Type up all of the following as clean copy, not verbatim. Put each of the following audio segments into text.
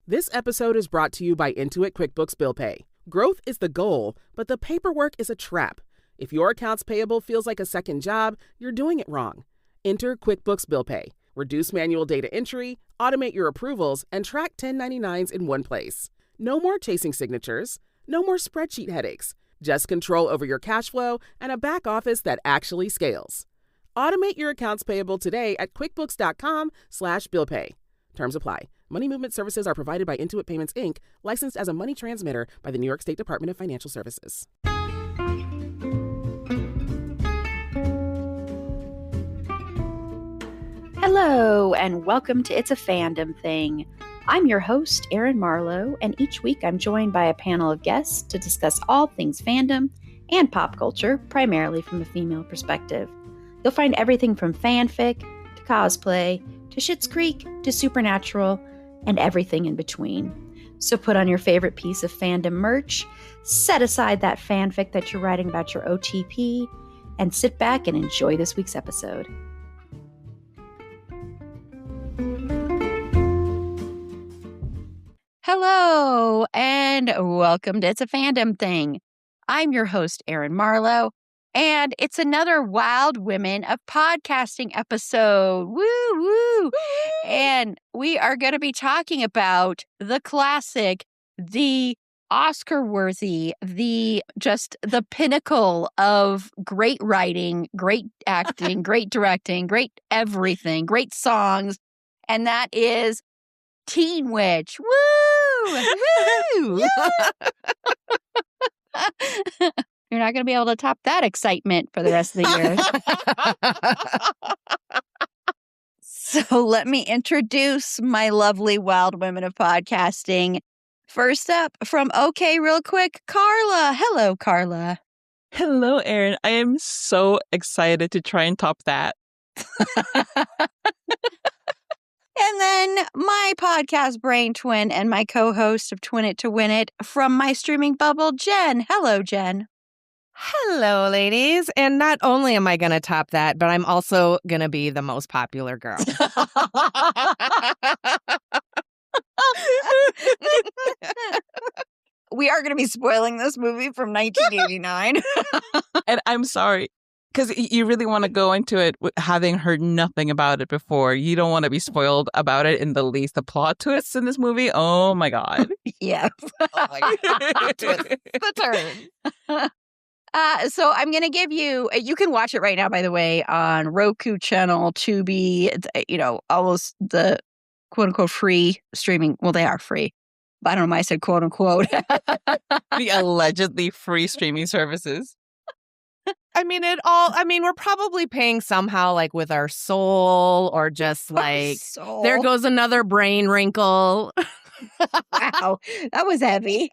This episode is brought to you by Intuit QuickBooks Bill Pay. Growth is the goal, but the paperwork is a trap. If your accounts payable feels like a second job, you're doing it wrong. Enter QuickBooks Bill Pay. Reduce manual data entry, automate your approvals, and track 1099s in one place. No more chasing signatures. No more spreadsheet headaches. Just control over your cash flow and a back office that actually scales. Automate your accounts payable today at quickbooks.com/billpay. Terms apply. Money movement services are provided by Intuit Payments, Inc., licensed as a money transmitter by the New York State Department of Financial Services. Hello, and welcome to It's a Fandom Thing. I'm your host, Erin Marlowe, and each week I'm joined by a panel of guests to discuss all things fandom and pop culture, primarily from a female perspective. You'll find everything from fanfic to cosplay to Schitt's Creek to Supernatural and everything in between. So put on your favorite piece of fandom merch, set aside that fanfic that you're writing about your OTP, and sit back and enjoy this week's episode. Hello, and welcome to It's a Fandom Thing. I'm your host, Erin Marlowe, and it's another Wild Women of Podcasting episode. Woo, woo! And we are going to be talking about the classic, the Oscar-worthy, the pinnacle of great writing, great acting, great directing, great everything, great songs, and that is Teen Witch. Woo! Woo! You're not going to be able to top that excitement for the rest of the year. So let me introduce my lovely Wild Women of Podcasting. First up, from OK Real Quick, Carla. Hello, Carla. Hello, Erin. I am so excited to try and top that. And then my podcast brain twin and my co-host of Twin It to Win It from my streaming bubble, Jenn. Hello, Jenn. Hello, ladies. And not only am I going to top that, but I'm also going to be the most popular girl. We are going to be spoiling this movie from 1989. And I'm sorry, because you really want to go into it having heard nothing about it before. You don't want to be spoiled about it in the least. The plot twists in this movie, oh my God. Yeah. Oh my God. The turn. So I'm going to give you can watch it right now, by the way, on Roku channel, Tubi, almost the quote unquote free streaming. Well, they are free. But I don't know why I said quote unquote. The allegedly free streaming services. We're probably paying somehow, like with our soul, or just like, there goes another brain wrinkle. Wow, that was heavy.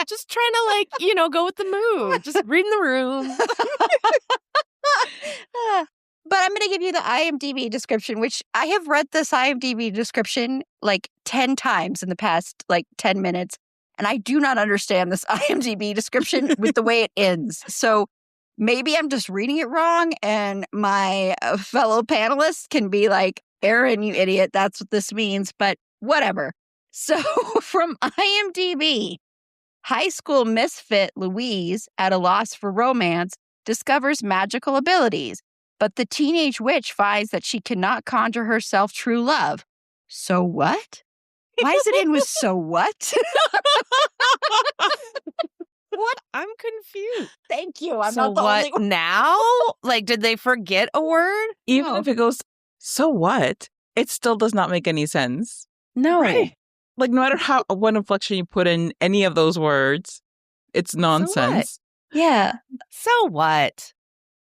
Just trying to go with the mood. Just reading the room. But I'm going to give you the IMDb description, which I have read this IMDb description like 10 times in the past 10 minutes. And I do not understand this IMDb description with the way it ends. So maybe I'm just reading it wrong, and my fellow panelists can be like, Erin, you idiot, that's what this means, but whatever. So from IMDb, high school misfit Louise, at a loss for romance, discovers magical abilities, but the teenage witch finds that she cannot conjure herself true love. So what? Why does it end with so what? What? I'm confused. Thank you. I'm so not the what only one. now? Did they forget a word? Even if it goes, so what? It still does not make any sense. No. Right. No matter what inflection you put in any of those words, it's nonsense. So yeah. So what?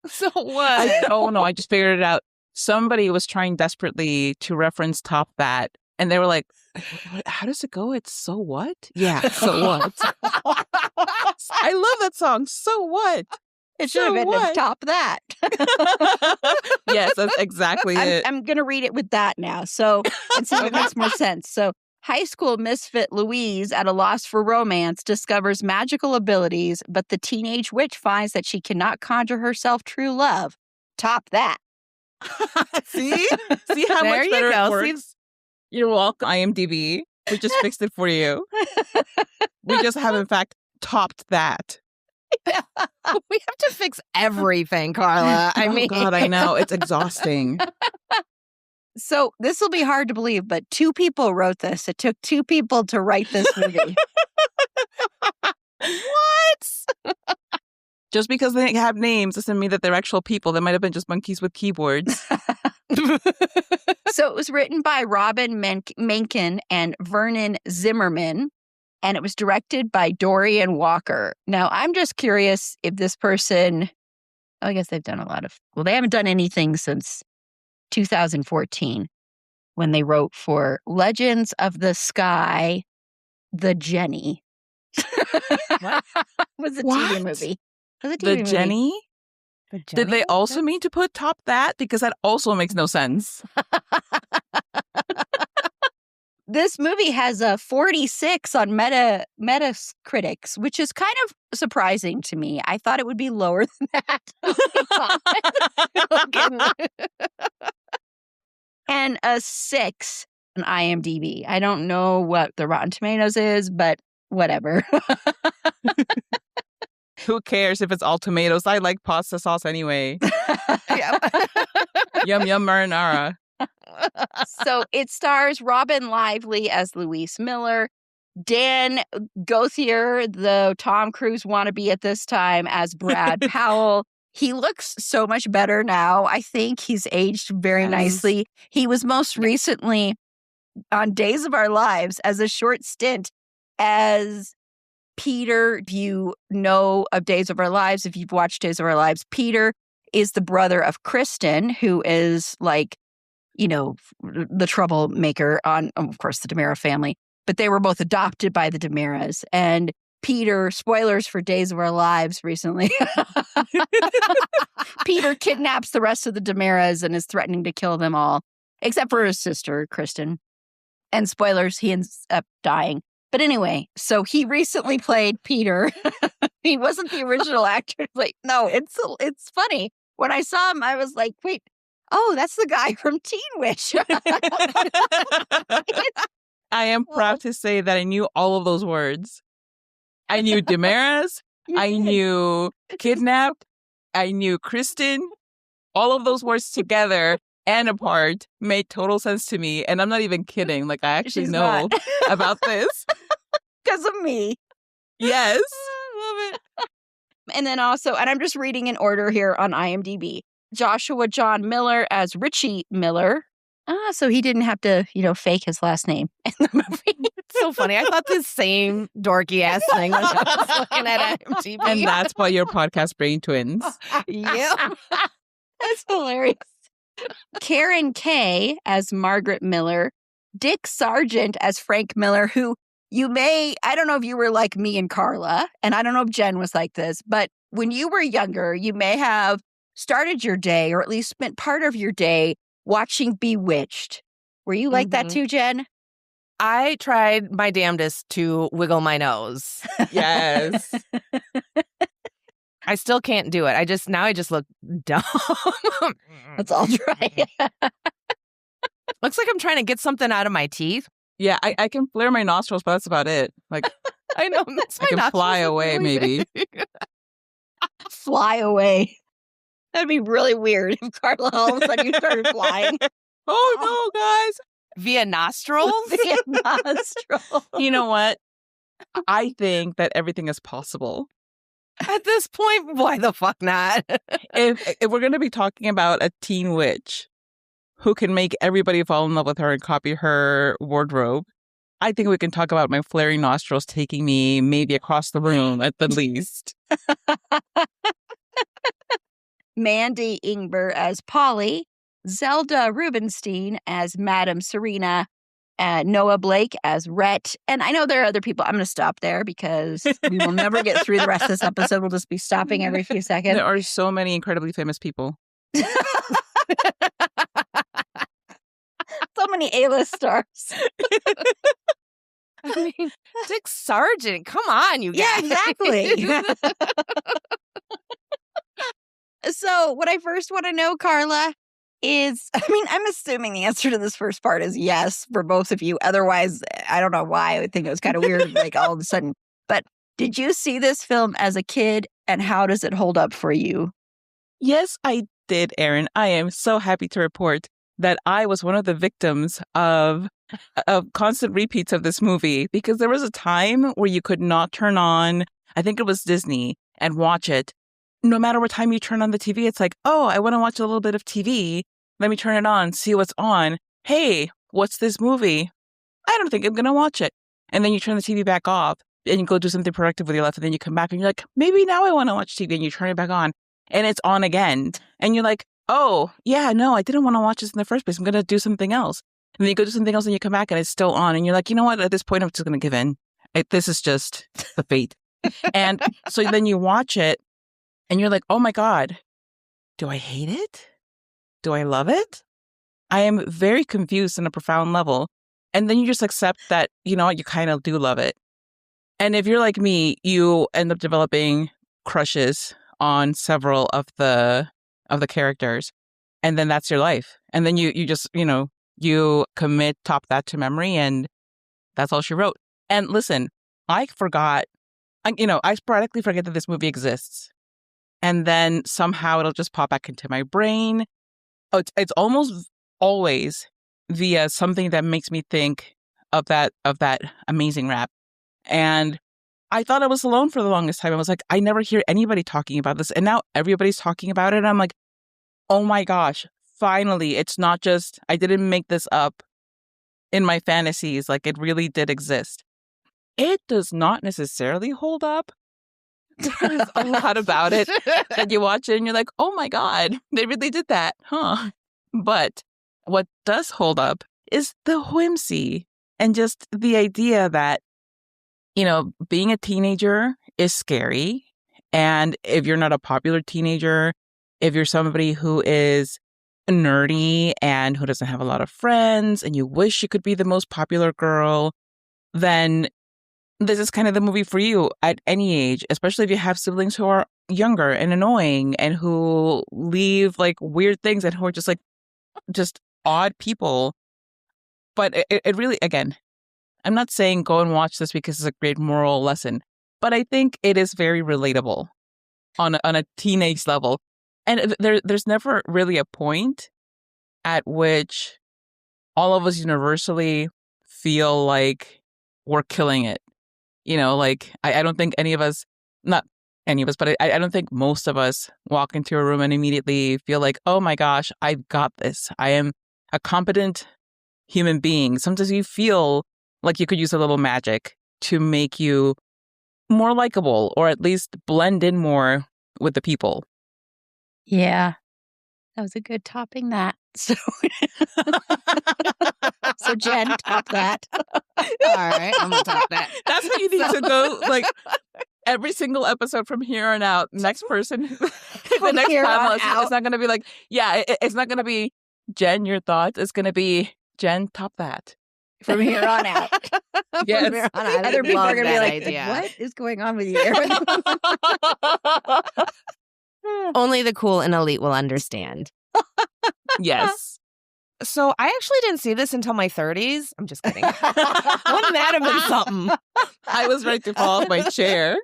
So what? I just figured it out. Somebody was trying desperately to reference Top That, and they were like, how does it go? It's so what? Yeah, so what? I love that song. So what? It should have been what? Top That. Yes, that's exactly it. I'm going to read it with that now. So, and see if it makes more sense. So, high school misfit Louise, at a loss for romance, discovers magical abilities, but the teenage witch finds that she cannot conjure herself true love. Top that. See how there much better you go. it works? You're welcome, IMDb. We just fixed it for you. We just have, in fact, topped that. Yeah. We have to fix everything, Carla. I mean, God, I know. It's exhausting. So this will be hard to believe, but 2 people wrote this. It took 2 people to write this movie. What? Just because they have names doesn't mean that they're actual people. They might have been just monkeys with keyboards. So it was written by Robin Menken and Vernon Zimmerman, and it was directed by Dorian Walker. Now, I'm just curious if this person, I guess they've done a lot of, well, they haven't done anything since 2014 when they wrote for Legends of the Sky, The Jenny. What? Was a What? TV movie. It was a TV The movie. Jenny? Did they also mean to put top that? Because that also makes no sense. This movie has a 46 on Metacritic, which is kind of surprising to me. I thought it would be lower than that. And a 6 on IMDb. I don't know what the Rotten Tomatoes is, but whatever. Who cares if it's all tomatoes? I like pasta sauce anyway. Yum, yum, marinara. So it stars Robin Lively as Louise Miller, Dan Gauthier, the Tom Cruise wannabe at this time, as Brad Powell. He looks so much better now. I think he's aged very nicely. He was most recently on Days of Our Lives as a short stint as Peter. If you know of Days of Our Lives, if you've watched Days of Our Lives, Peter is the brother of Kristen, who is like, you know, the troublemaker on, of course, the DiMera family. But they were both adopted by the DiMeras. And Peter, spoilers for Days of Our Lives recently, Peter kidnaps the rest of the DiMeras and is threatening to kill them all, except for his sister, Kristen. And spoilers, he ends up dying. But anyway, so he recently played Peter. He wasn't the original actor. Like, no, it's funny. When I saw him, I was like, wait, oh, that's the guy from Teen Witch. I am proud to say that I knew all of those words. I knew DiMeras. I knew kidnapped. I knew Kristen. All of those words together and apart made total sense to me. And I'm not even kidding. Like, I actually know about this. Because of me. Yes. I love it. And then also, and I'm just reading in order here on IMDb, Joshua John Miller as Richie Miller. So he didn't have to, fake his last name in the movie. It's so funny. I thought the same dorky ass thing when I was looking at IMDb. And that's why you're podcast brain twins. Yep. That's hilarious. Karen Kay as Margaret Miller. Dick Sargent as Frank Miller, who I don't know if you were like me and Carla, and I don't know if Jenn was like this, but when you were younger, you may have started your day, or at least spent part of your day, watching Bewitched. Were you like that too, Jenn? I tried my damnedest to wiggle my nose. Yes. I still can't do it. I just look dumb. Let's all try. Looks like I'm trying to get something out of my teeth. Yeah, I can flare my nostrils, but that's about it. Like, I know. I can fly away, maybe. Fly away. That'd be really weird if Carla all of a sudden you started flying. Oh, no, guys. Via nostrils? Via nostrils. You know what? I think that everything is possible. At this point, why the fuck not? If we're going to be talking about a teen witch who can make everybody fall in love with her and copy her wardrobe, I think we can talk about my flaring nostrils taking me maybe across the room at the least. Mandy Ingber as Polly, Zelda Rubinstein as Madame Serena, Noah Blake as Rhett. And I know there are other people. I'm going to stop there because we will never get through the rest of this episode. We'll just be stopping every few seconds. There are so many incredibly famous people. So many A-list stars. I mean, Dick Sargent, come on, you guys. Yeah, exactly. So what I first want to know, Carla, I'm assuming the answer to this first part is yes for both of you. Otherwise, I don't know why. I would think it was kind of weird, like all of a sudden. But did you see this film as a kid, and how does it hold up for you? Yes, I did, Erin. I am so happy to report that I was one of the victims of constant repeats of this movie, because there was a time where you could not turn on, I think it was Disney, and watch it. No matter what time you turn on the TV, it's like, oh, I want to watch a little bit of TV. Let me turn it on, see what's on. Hey, what's this movie? I don't think I'm going to watch it. And then you turn the TV back off and you go do something productive with your life. And then you come back and you're like, maybe now I want to watch TV. And you turn it back on and it's on again. And you're like, oh, yeah, no, I didn't want to watch this in the first place. I'm going to do something else. And then you go do something else and you come back and it's still on. And you're like, you know what? At this point, I'm just going to give in. This is just the fate. And so then you watch it and you're like, oh my God, do I hate it? Do I love it? I am very confused on a profound level. And then you just accept that, you know what, you kind of do love it. And if you're like me, you end up developing crushes on several of the characters. And then that's your life. And then you just, you commit Top That to memory, and that's all she wrote. And listen, I sporadically forget that this movie exists. And then somehow it'll just pop back into my brain. Oh, it's almost always via something that makes me think of that amazing rap. And I thought I was alone for the longest time. I was like, I never hear anybody talking about this. And now everybody's talking about it. And I'm like, oh my gosh, finally, it's not just, I didn't make this up in my fantasies. Like, it really did exist. It does not necessarily hold up. There's a lot about it that you watch it and you're like, oh my God, they really did that, huh? But what does hold up is the whimsy and just the idea that, being a teenager is scary. And if you're not a popular teenager, if you're somebody who is nerdy and who doesn't have a lot of friends and you wish you could be the most popular girl, then this is kind of the movie for you at any age, especially if you have siblings who are younger and annoying and who leave like weird things and who are just odd people. But it really, again, I'm not saying go and watch this because it's a great moral lesson, but I think it is very relatable on a teenage level. And there's never really a point at which all of us universally feel like we're killing it. I don't think any of us, not any of us, but I don't think most of us walk into a room and immediately feel like, oh my gosh, I've got this. I am a competent human being. Sometimes you feel like you could use a little magic to make you more likable or at least blend in more with the people. Yeah, that was a good topping that. So, so Jenn, top that. All right, I'm gonna top that. That's how you need to go. Like every single episode from here on out. Next person, the next panelist is not going to be like, yeah, it's not going to be Jenn, your thoughts. It's going to be Jenn, top that. From here on out. Yes. From here on out. Other people are going to be like, what is going on with you, Erin? Only the cool and elite will understand. Yes. So I actually didn't see this until my 30s. I'm just kidding. Wouldn't that have been something? I was ready to fall off my chair.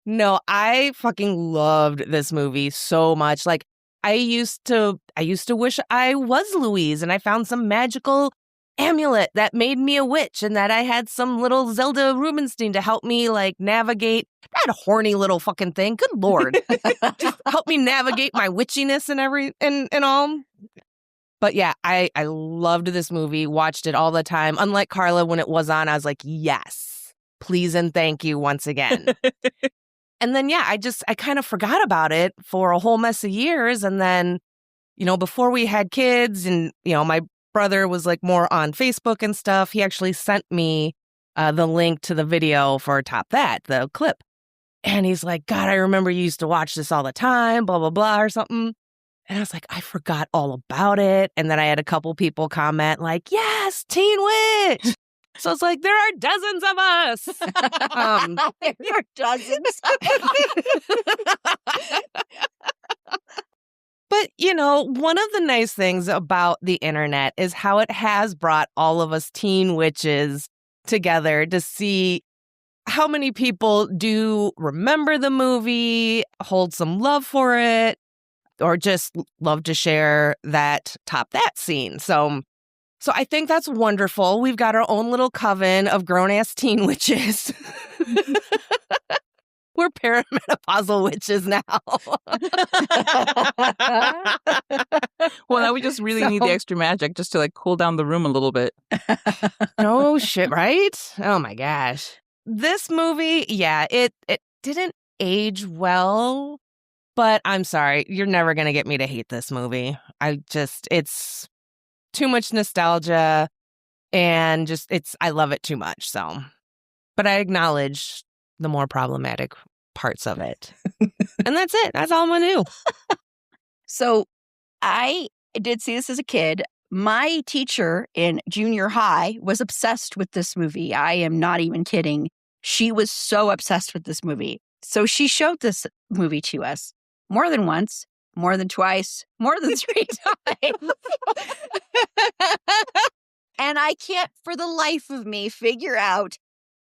No, I fucking loved this movie so much. Like, I used to wish I was Louise and I found some magical amulet that made me a witch and that I had some little Zelda Rubinstein to help me like navigate that horny little fucking thing. Good Lord. Just help me navigate my witchiness and all. But yeah, I loved this movie, watched it all the time. Unlike Carla, when it was on, I was like, yes, please and thank you once again. And then, yeah, I kind of forgot about it for a whole mess of years. And then, before we had kids and, my brother was like more on Facebook and stuff, he actually sent me the link to the video for Top That, the clip. And he's like, God, I remember you used to watch this all the time, blah, blah, blah, or something. And I was like, I forgot all about it. And then I had a couple people comment like, yes, Teen Witch. So it's like, there are dozens of us. There are dozens. But, one of the nice things about the internet is how it has brought all of us teen witches together to see how many people do remember the movie, hold some love for it, or just love to share that scene. So I think that's wonderful. We've got our own little coven of grown-ass teen witches. We're perimenopausal witches now. Well, now we just really need the extra magic just to cool down the room a little bit. Oh, shit, right? Oh, my gosh. This movie, yeah, it didn't age well, but I'm sorry. You're never going to get me to hate this movie. It's too much nostalgia and I love it too much. So, but I acknowledge the more problematic parts of it. And that's it. That's all I'm going to do. So I did see this as a kid. My teacher in junior high was obsessed with this movie. I am not even kidding. She was so obsessed with this movie. So she showed this movie to us more than once, more than twice, more than 3 times. And I can't for the life of me figure out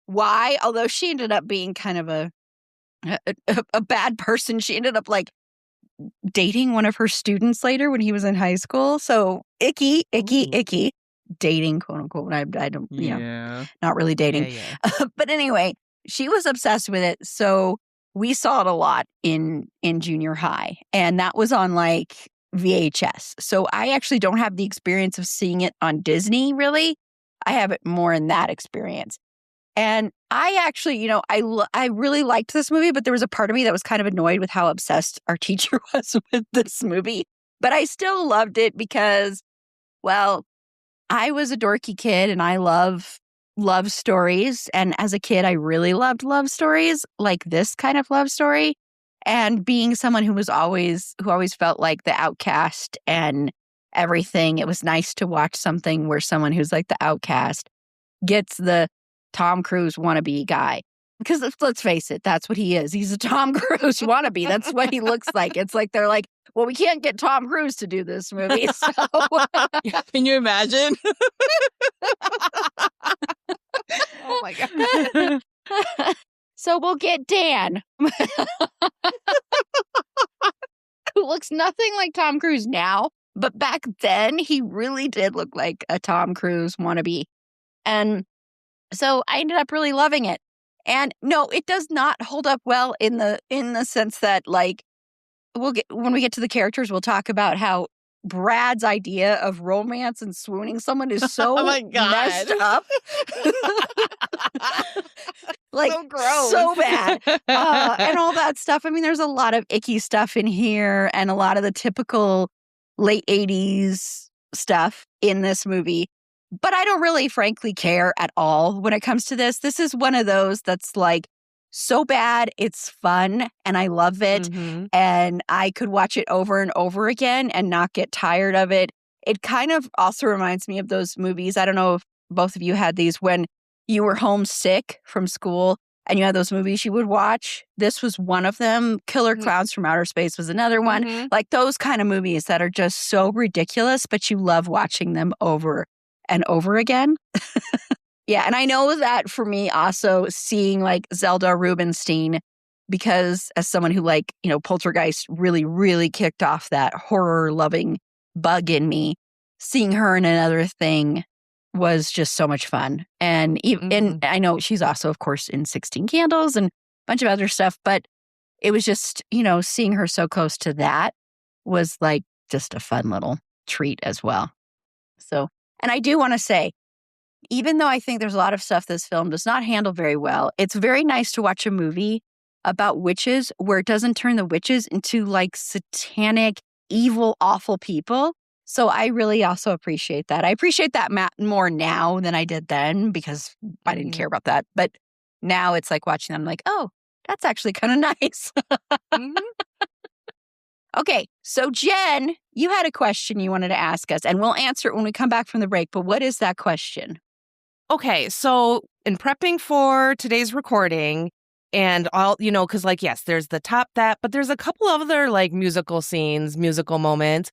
why, although she ended up being kind of a bad person. She ended up dating one of her students later when he was in high school. So icky. Dating, quote unquote. I don't, not really dating. Yeah. But anyway, she was obsessed with it. So we saw it a lot in junior high. And that was on VHS. So I actually don't have the experience of seeing it on Disney, really. I have it more in that experience. And I actually, I really liked this movie, but there was a part of me that was kind of annoyed with how obsessed our teacher was with this movie. But I still loved it because, well, I was a dorky kid and I love love stories. And as a kid, I really loved love stories, like this kind of love story. And being someone who always felt like the outcast and everything, it was nice to watch something where someone who's like the outcast gets the Tom Cruise wannabe guy. Because let's face it, that's what he is. He's a Tom Cruise wannabe. That's what he looks like. It's like they're like, well, we can't get Tom Cruise to do this movie. So. Can you imagine? Oh my God. So we'll get Dan, who looks nothing like Tom Cruise now. But back then, he really did look like a Tom Cruise wannabe. And so I ended up really loving it. And no, it does not hold up well in the sense that, like, when we get to the characters, we'll talk about how Brad's idea of romance and swooning someone is so oh my God. messed up. Like, so gross. So bad. And all that stuff. I mean, there's a lot of icky stuff in here and a lot of the typical late 80s stuff in this movie. But I don't really, frankly, care at all when it comes to this. This is one of those that's like so bad, it's fun, and I love it. Mm-hmm. And I could watch it over and over again and not get tired of it. It kind of also reminds me of those movies. I don't know if both of you had these when you were homesick from school and you had those movies you would watch. This was one of them. Killer Clowns from Outer Space was another one. Mm-hmm. Like those kind of movies that are just so ridiculous, but you love watching them over and over again. Yeah, and I know that for me also seeing like Zelda Rubinstein, because as someone who Poltergeist really, really kicked off that horror-loving bug in me, seeing her in another thing was just so much fun. And and I know she's also, of course, in 16 Candles and a bunch of other stuff, but it was just, seeing her so close to that was like just a fun little treat as well. So, and I do want to say, even though I think there's a lot of stuff this film does not handle very well, it's very nice to watch a movie about witches where it doesn't turn the witches into like satanic, evil, awful people. So I really also appreciate that. I appreciate that more now than I did then because I didn't care about that. But now it's like watching them like, oh, that's actually kind of nice. Okay, so Jen, you had a question you wanted to ask us, and we'll answer it when we come back from the break. But what is that question? Okay, so in prepping for today's recording, And all, because yes, there's the top that, but there's a couple of other like musical scenes, musical moments.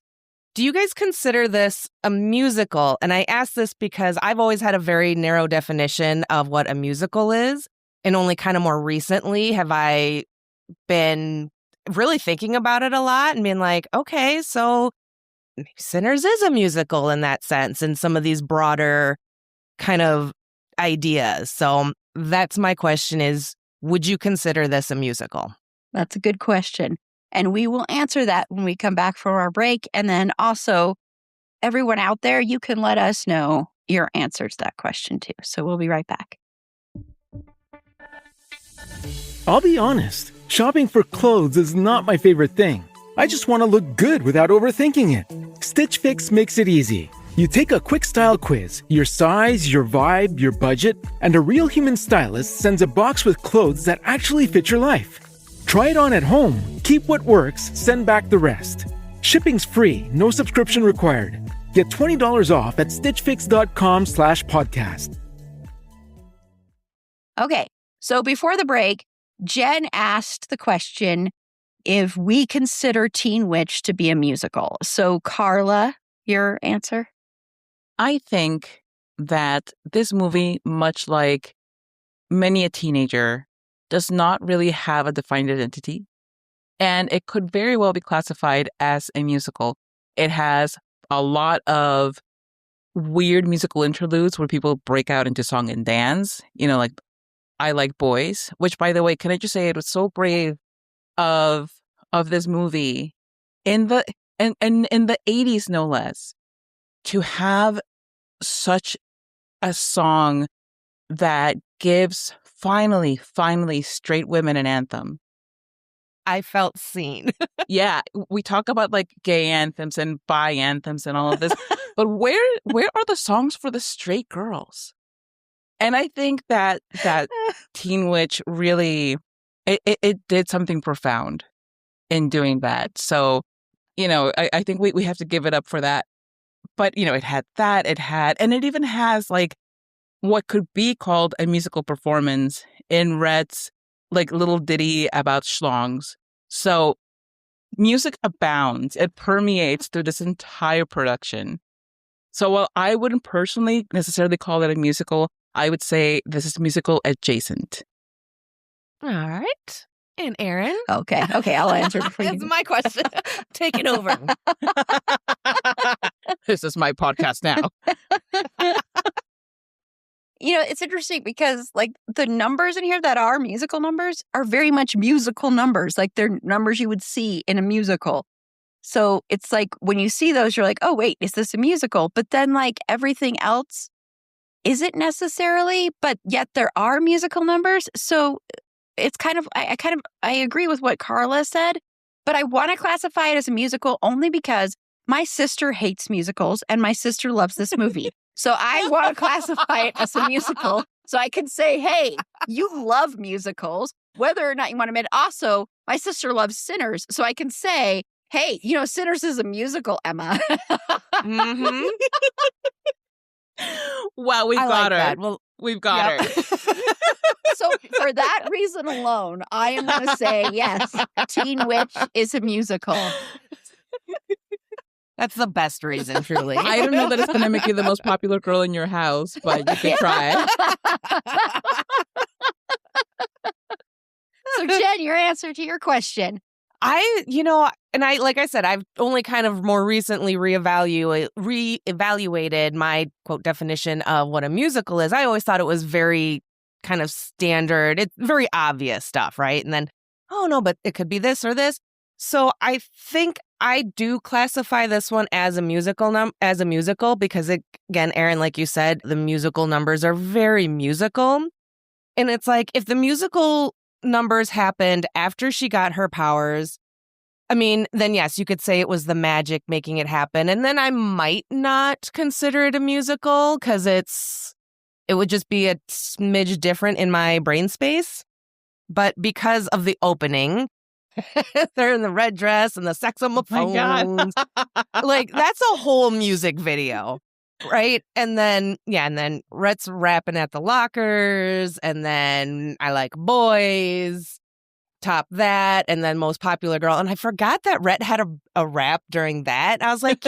Do you guys consider this a musical? And I ask this because I've always had a very narrow definition of what a musical is. And only kind of more recently have I been really thinking about it a lot and being like, okay, so maybe Sinners is a musical in that sense, and some of these broader kind of ideas. So that's my question is, would you consider this a musical? That's a good question. And we will answer that when we come back from our break. And then also, everyone out there, you can let us know your answer to that question too. So we'll be right back. I'll be honest, shopping for clothes is not my favorite thing. I just want to look good without overthinking it. Stitch Fix makes it easy. You take a quick style quiz, your size, your vibe, your budget, and a real human stylist sends a box with clothes that actually fit your life. Try it on at home, keep what works, send back the rest. Shipping's free, no subscription required. Get $20 off at stitchfix.com/podcast. Okay, so before the break, Jenn asked the question if we consider Teen Witch to be a musical. So Carla, your answer? I think that this movie, much like many a teenager, does not really have a defined identity. And it could very well be classified as a musical. It has a lot of weird musical interludes where people break out into song and dance, like I Like Boys, which, by the way, can I just say it was so brave of this movie in the 80s, no less, to have such a song that gives finally straight women an anthem. I felt seen. Yeah, we talk about like gay anthems and bi anthems and all of this, but where are the songs for the straight girls? And I think that Teen Witch really it did something profound in doing that. So, I think we have to give it up for that. But, it had that, and it even has like what could be called a musical performance in Rhett's like little ditty about schlongs. So music abounds. It permeates through this entire production. So while I wouldn't personally necessarily call it a musical, I would say this is musical adjacent. All right. And Erin? Okay, I'll answer before you. That's my question. Take it over. This is my podcast now. It's interesting because like the numbers in here that are musical numbers are very much musical numbers. Like they're numbers you would see in a musical. So it's like when you see those, you're like, oh, wait, is this a musical? But then like everything else isn't necessarily, but yet there are musical numbers. So it's kind of, I agree with what Carla said, but I want to classify it as a musical only because my sister hates musicals and my sister loves this movie. So I want to classify it as a musical so I can say, hey, you love musicals, whether or not you want to admit. Also, my sister loves Sinners, so I can say, hey, Sinners is a musical, Emma. Mm-hmm. Wow, we've got her. That. Well, we've got her. So for that reason alone, I am going to say, yes, Teen Witch is a musical. That's the best reason, truly. I don't know that it's going to make you the most popular girl in your house, but you can try. So, Jenn, your answer to your question. Like I said, I've only kind of more recently reevaluated my quote definition of what a musical is. I always thought it was very kind of standard. It's very obvious stuff, right? And then, oh no, but it could be this or this. So I think I do classify this one as a musical because again, Erin, like you said, the musical numbers are very musical. And it's like if the musical numbers happened after she got her powers, then yes, you could say it was the magic making it happen. And then I might not consider it a musical because it would just be a smidge different in my brain space. But because of the opening, they're in the red dress and the saxophones. Oh my God. Like, that's a whole music video. Right. And then Rhett's rapping at the lockers. And then I Like Boys. Top that. And then Most Popular Girl. And I forgot that Rhett had a rap during that. I was like,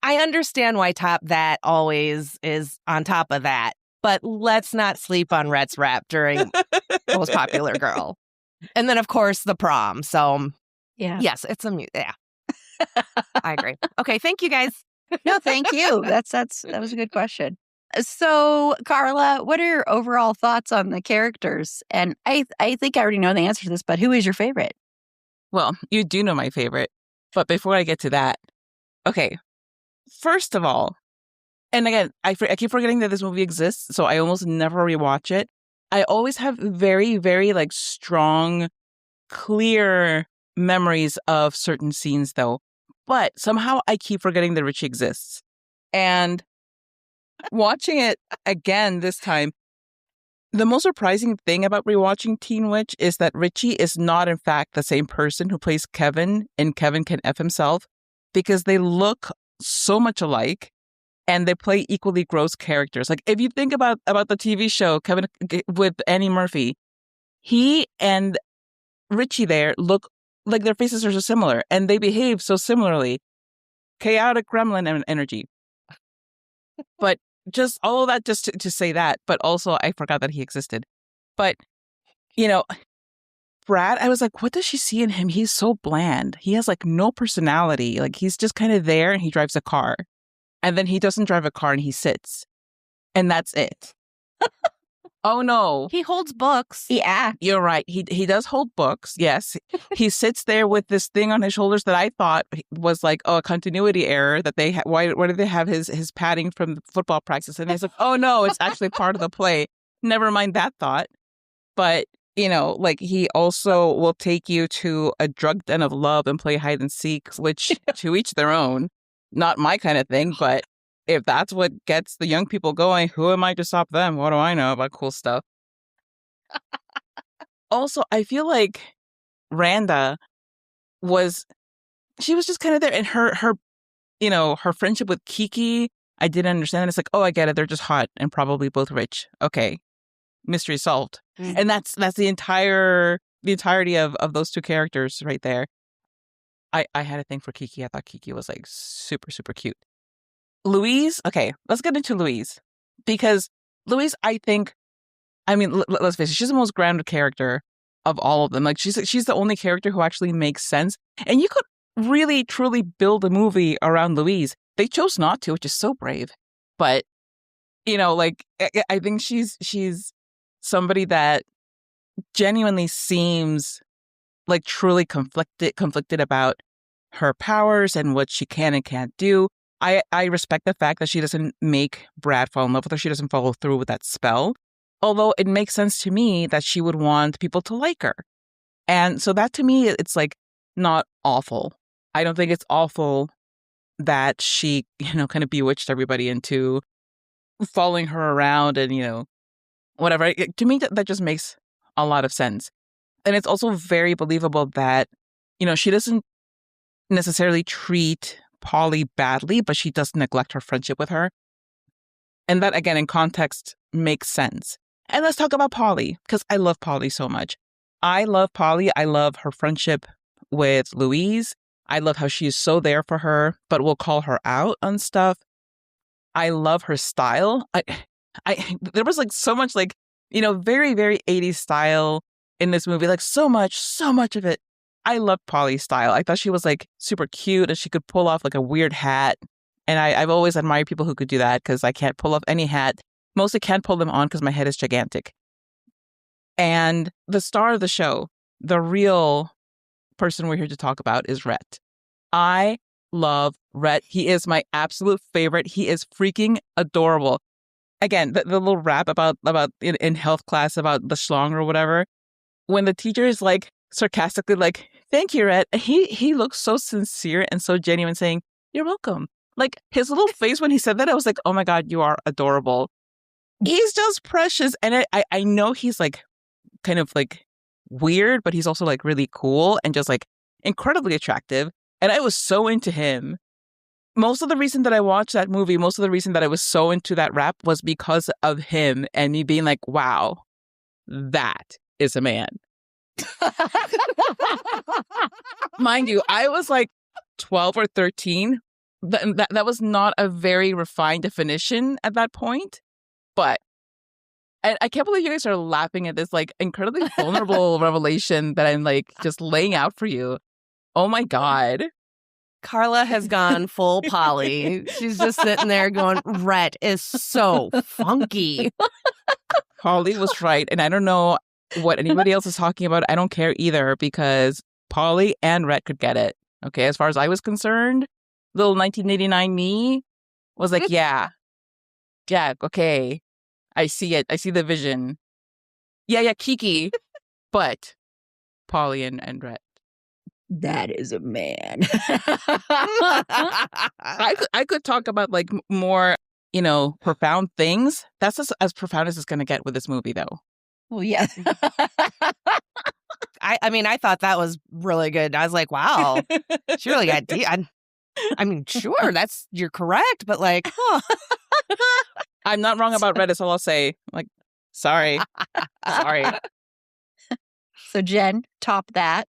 I understand why Top That always is on top of that. But let's not sleep on Rhett's rap during Most Popular Girl. And then, of course, the prom. So, Yeah. yes, it's a yeah. I agree. Okay, thank you guys. No, thank you. That was a good question. So, Carla, what are your overall thoughts on the characters? And I think I already know the answer to this, but who is your favorite? Well, you do know my favorite. But before I get to that, okay, first of all, and again, I keep forgetting that this movie exists, so I almost never rewatch it. I always have very, very like strong, clear memories of certain scenes, though. But somehow I keep forgetting that Richie exists. And watching it again this time, the most surprising thing about rewatching Teen Witch is that Richie is not, in fact, the same person who plays Kevin in Kevin Can F Himself, because they look so much alike and they play equally gross characters. Like, if you think about the TV show Kevin with Annie Murphy, he and Richie there look like their faces are so similar and they behave so similarly. Chaotic gremlin energy. But just all of that just to say that. But also, I forgot that he existed. But, Brad, I was like, what does she see in him? He's so bland. He has like no personality. Like, he's just kind of there and he drives a car. And then he doesn't drive a car and he sits. And that's it. Oh, no. He holds books. He acts. You're right. He does hold books. Yes. He sits there with this thing on his shoulders that I thought was like, a continuity error that they why did they have his padding from the football practice? And I was like, oh, no, it's actually part of the play. Never mind that thought. But, like, he also will take you to a drug den of love and play hide and seek, which to each their own. Not my kind of thing, but if that's what gets the young people going, who am I to stop them? What do I know about cool stuff? Also, I feel like Randa she was just kind of there, and her friendship with Kiki, I didn't understand. It's like, oh, I get it. They're just hot and probably both rich. Okay. Mystery solved. Mm-hmm. And that's the entirety of those two characters right there. I had a thing for Kiki. I thought Kiki was like super, super cute. Louise, okay, let's get into Louise. Because Louise, let's face it, she's the most grounded character of all of them. Like, she's the only character who actually makes sense. And you could really, truly build a movie around Louise. They chose not to, which is so brave. But, I think she's somebody that genuinely seems like truly conflicted about her powers and what she can and can't do. I respect the fact that she doesn't make Brad fall in love with her. She doesn't follow through with that spell. Although it makes sense to me that she would want people to like her. And so that, to me, it's like not awful. I don't think it's awful that she, kind of bewitched everybody into following her around and, whatever. To me, that just makes a lot of sense. And it's also very believable that, she doesn't necessarily treat Polly badly, but she doesn't neglect her friendship with her. And that, again, in context, makes sense. And let's talk about Polly, because I love Polly so much. I love Polly. I love her friendship with Louise. I love how she's so there for her, but will call her out on stuff. I love her style. There was like so much like, very, very 80s style in this movie. Like so much of it. I loved Polly's style. I thought she was like super cute and she could pull off like a weird hat. And I've always admired people who could do that because I can't pull off any hat. Mostly can't pull them on because my head is gigantic. And the star of the show, the real person we're here to talk about, is Rhett. I love Rhett. He is my absolute favorite. He is freaking adorable. Again, the little rap about in health class about the schlong or whatever. When the teacher is like sarcastically like, thank you, Rhett. He looks so sincere and so genuine saying, you're welcome. Like his little face when he said that, I was like, oh my God, you are adorable. He's just precious. And I know he's like kind of like weird, but he's also like really cool and just like incredibly attractive. And I was so into him. most of the reason that I watched that movie, most of the reason that I was so into that rap was because of him and me being like, wow, that is a man. Mind you, I was like 12 or 13. That was not a very refined definition at that point. But I can't believe you guys are laughing at this like incredibly vulnerable revelation that I'm like just laying out for you. Oh my God. Carla has gone full Polly. She's just sitting there going, Rhett is so funky. Polly was right. And I don't know what anybody else is talking about. I don't care either because Polly and Rhett could get it. Okay, as far as I was concerned, little 1989 me was like, yeah, okay. I see it. I see the vision. Yeah, Kiki. But Polly and Rhett. That is a man. I could talk about like more, profound things. That's just as profound as it's going to get with this movie, though. Well, yeah. I mean, I thought that was really good. I was like, wow, she really got deep. I mean, sure, you're correct, but like, huh. I'm not wrong about Red, is all I'll say. Like, sorry. So, Jenn, top that.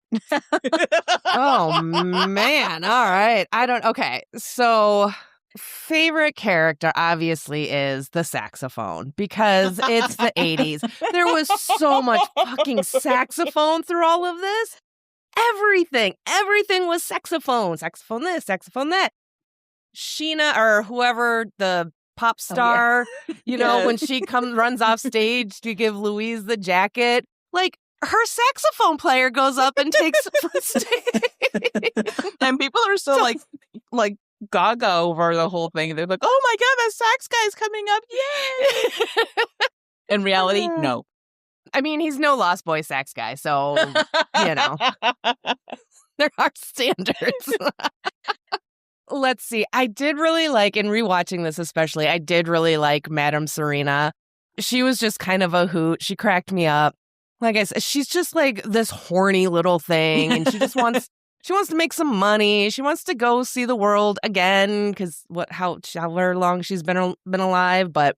Oh, man. All right. Okay. So, favorite character obviously is the saxophone because it's the 80s. There was so much fucking saxophone through all of this. Everything was saxophone. Saxophone this, saxophone that. Sheena or whoever the pop star, Yes. when she runs off stage to give Louise the jacket, like her saxophone player goes up and takes it from stage. And people are still like gaga over the whole thing. They're like, oh my God, that sax guy's coming up. Yay. In reality, no. I mean, he's no Lost Boy sax guy, so, there are standards. Let's see. I did really like, in rewatching this especially, I did really like Madame Serena. She was just kind of a hoot. She cracked me up. Like I said, she's just like this horny little thing, and she just wants to make some money. She wants to go see the world again because however long she's been alive. But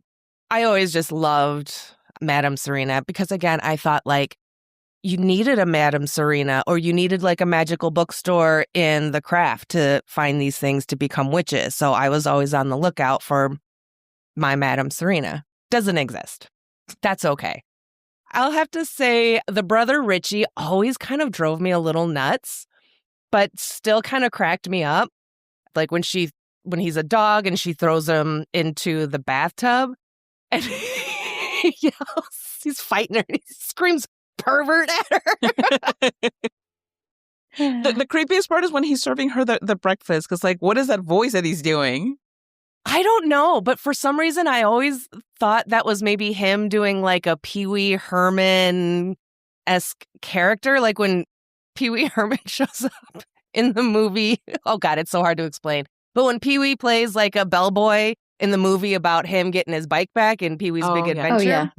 I always just loved Madame Serena because, again, I thought like you needed a Madame Serena or you needed like a magical bookstore in the craft to find these things to become witches. So I was always on the lookout for my Madame Serena. Doesn't exist. That's okay. I'll have to say the brother Richie always kind of drove me a little nuts, but still kind of cracked me up. Like when he's a dog and she throws him into the bathtub and he yells, he's fighting her and he screams pervert at her. The creepiest part is when he's serving her the breakfast because like, what is that voice that he's doing? I don't know, but for some reason, I always thought that was maybe him doing like a Pee Wee Herman-esque character. Like when Pee Wee Herman shows up in the movie. Oh, God, it's so hard to explain. But when Pee Wee plays like a bellboy in the movie about him getting his bike back in Pee Wee's Big Adventure,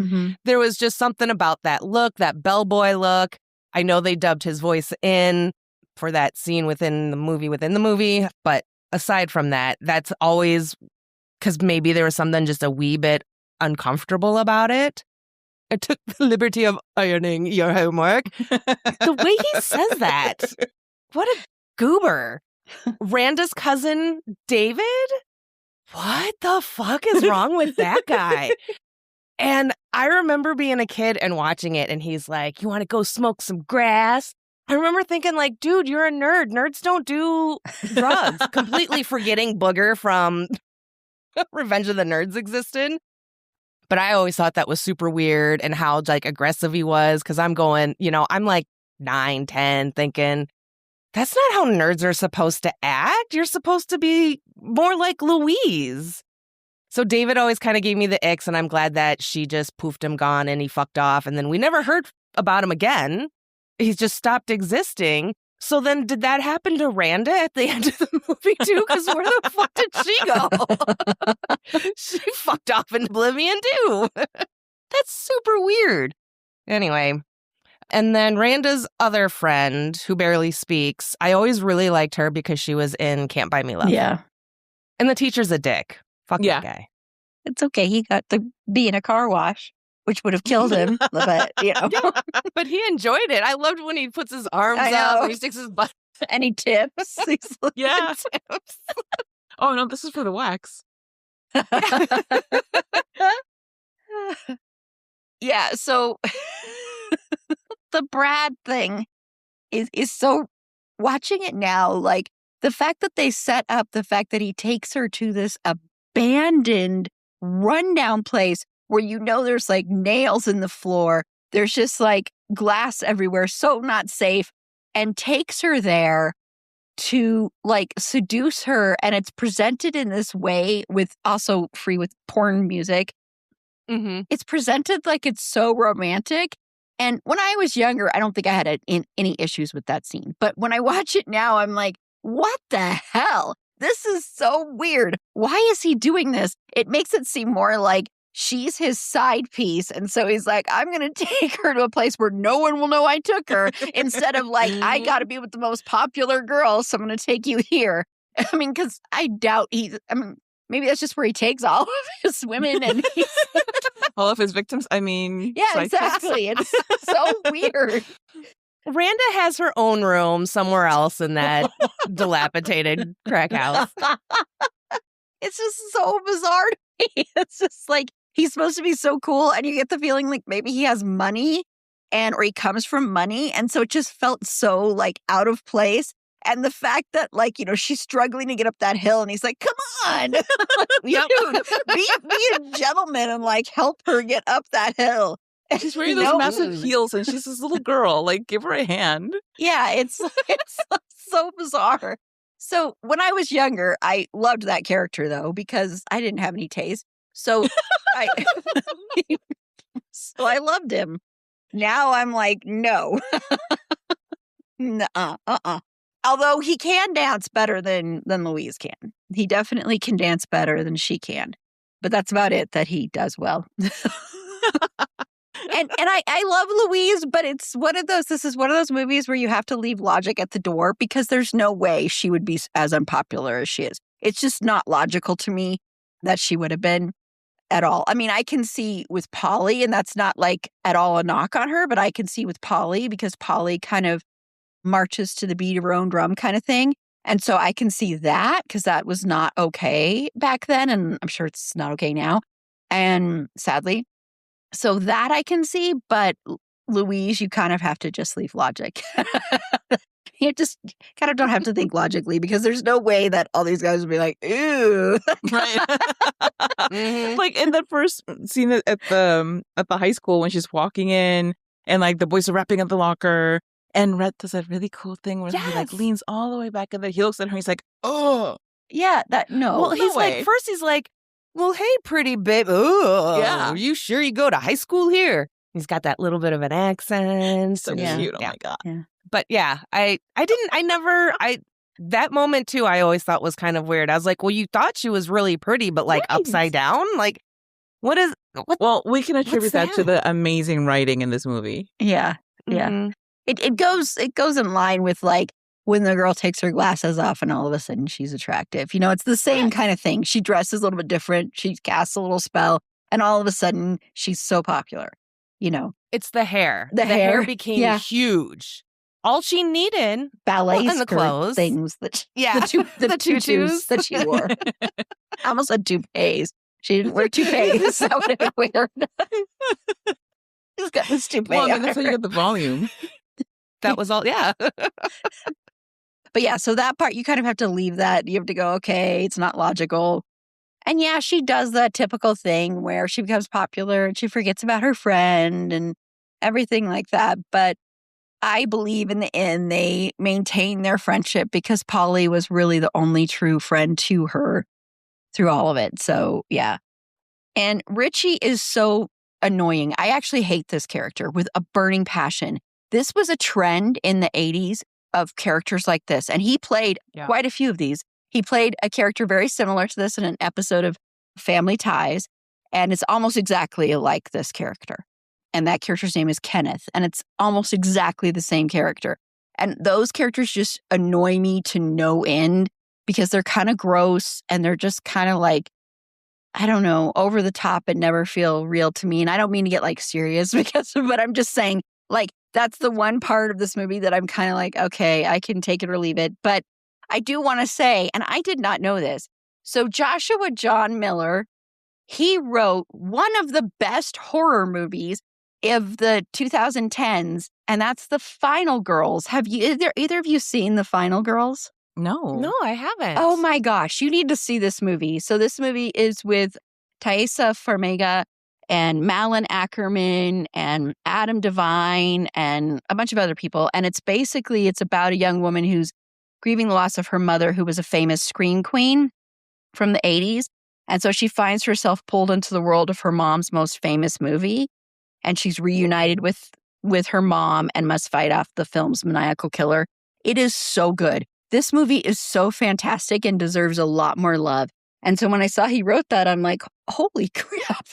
there was just something about that look, that bellboy look. I know they dubbed his voice in for that scene within the movie. But aside from that, that's always... because maybe there was something just a wee bit uncomfortable about it. I took the liberty of ironing your homework. The way he says that. What a goober. Randa's cousin, David? What the fuck is wrong with that guy? And I remember being a kid and watching it, and he's like, you want to go smoke some grass? I remember thinking like, dude, you're a nerd. Nerds don't do drugs. Completely forgetting Booger from... Revenge of the Nerds existed. But I always thought that was super weird and how like aggressive he was because I'm going, I'm like 9, 10 thinking that's not how nerds are supposed to act. You're supposed to be more like Louise. So David always kind of gave me the icks and I'm glad that she just poofed him gone and he fucked off. And then we never heard about him again. He's just stopped existing. So then did that happen to Randa at the end of the movie too? Because where the fuck did she go? She fucked off in oblivion too. That's super weird. Anyway, and then Randa's other friend who barely speaks, I always really liked her because she was in Can't Buy Me Love. Yeah. And the teacher's a dick. Fuck Yeah. that guy. It's okay. He got to be in a car wash, which would have killed him. But, you know. But he enjoyed it. I loved when he puts his arms I up know. and he sticks his butt. And he tips. He's like, Yeah. tips. Oh, no, this is for the wax. Yeah, so the Brad thing is so, watching it now, like the fact that they set up the fact that he takes her to this abandoned, rundown place where you know there's like nails in the floor, there's just like glass everywhere, so not safe, and takes her there to like seduce her, and it's presented in this way with also free with porn music. Mm-hmm. It's presented like it's so romantic. And when I was younger, I don't think I had any issues with that scene. But when I watch it now, I'm like, what the hell? This is so weird. Why is he doing this? It makes it seem more like she's his side piece. And so he's like, I'm going to take her to a place where no one will know I took her, instead of like, I got to be with the most popular girl, so I'm going to take you here. I mean, because I doubt maybe that's just where he takes all of his women and he's All of his victims. I mean, yeah, side chicks. exactly. It's so weird. Randa has her own room somewhere else in that dilapidated crack house. It's just so bizarre to me. It's just like he's supposed to be so cool, and you get the feeling like maybe he has money or he comes from money, and so it just felt so like out of place. And the fact that, like, you know, she's struggling to get up that hill and he's like, come on, dude, be a gentleman and like help her get up that hill. She's wearing those massive heels and she's this little girl. Like, give her a hand. Yeah, it's so bizarre. So when I was younger, I loved that character, though, because I didn't have any taste. So so I loved him. Now I'm like, no. Nuh-uh. Although he can dance better than Louise can. He definitely can dance better than she can. But that's about it that he does well. And I love Louise, but it's one of those, this is one of those movies where you have to leave logic at the door, because there's no way she would be as unpopular as she is. It's just not logical to me that she would have been at all. I mean, I can see with Polly, and that's not like at all a knock on her, but I can see with Polly, because Polly kind of marches to the beat of her own drum kind of thing. And so I can see that, because that was not okay back then. And I'm sure it's not okay now. And sadly, so that I can see. But Louise, you kind of have to just leave logic. You just kind of don't have to think logically, because there's no way that all these guys would be like, ew. Right. Like in the first scene at the high school when she's walking in and like the boys are wrapping up the locker. And Rhett does that really cool thing where he like leans all the way back and then he looks at her and he's like, oh. Yeah, no. Well, he's like, first he's like, well, hey, pretty babe. Oh, yeah. Are you sure you go to high school here? He's got that little bit of an accent. So cute. Oh my God. Yeah. But yeah, that moment too, I always thought was kind of weird. I was like, well, you thought she was really pretty, but like upside down? Like, what? Well, we can attribute that to the amazing writing in this movie. Yeah. Yeah. Mm-hmm. It goes in line with like when the girl takes her glasses off and all of a sudden she's attractive. You know, it's the same kind of thing. She dresses a little bit different. She casts a little spell and all of a sudden she's so popular, you know. It's the hair. The hair became huge. All she needed ballet and the clothes things that the tutus that she wore. I almost said toupees. She didn't wear toupees. That would have been weird. She's got this toupee. Well, I mean, that's how you get the volume. That was all, yeah. But yeah, so that part, you kind of have to leave that. You have to go, okay, it's not logical. And yeah, she does that typical thing where she becomes popular and she forgets about her friend and everything like that. But I believe in the end, they maintain their friendship because Polly was really the only true friend to her through all of it. So yeah. And Richie is so annoying. I actually hate this character with a burning passion. This was a trend in the 80s of characters like this. And he played quite a few of these. He played a character very similar to this in an episode of Family Ties. And it's almost exactly like this character. And that character's name is Kenneth. And it's almost exactly the same character. And those characters just annoy me to no end because they're kind of gross and they're just kind of like, I don't know, over the top and never feel real to me. And I don't mean to get like serious but I'm just saying, like, that's the one part of this movie that I'm kind of like, okay, I can take it or leave it. But I do want to say, and I did not know this. So Joshua John Miller, he wrote one of the best horror movies of the 2010s, and that's The Final Girls. Have either of you seen The Final Girls? No, I haven't. Oh my gosh, you need to see this movie. So this movie is with Taissa Farmiga and Malin Ackerman and Adam Devine and a bunch of other people. And it's about a young woman who's grieving the loss of her mother, who was a famous scream queen from the 80s. And so she finds herself pulled into the world of her mom's most famous movie. And she's reunited with her mom and must fight off the film's maniacal killer. It is so good. This movie is so fantastic and deserves a lot more love. And so when I saw he wrote that, I'm like, holy crap.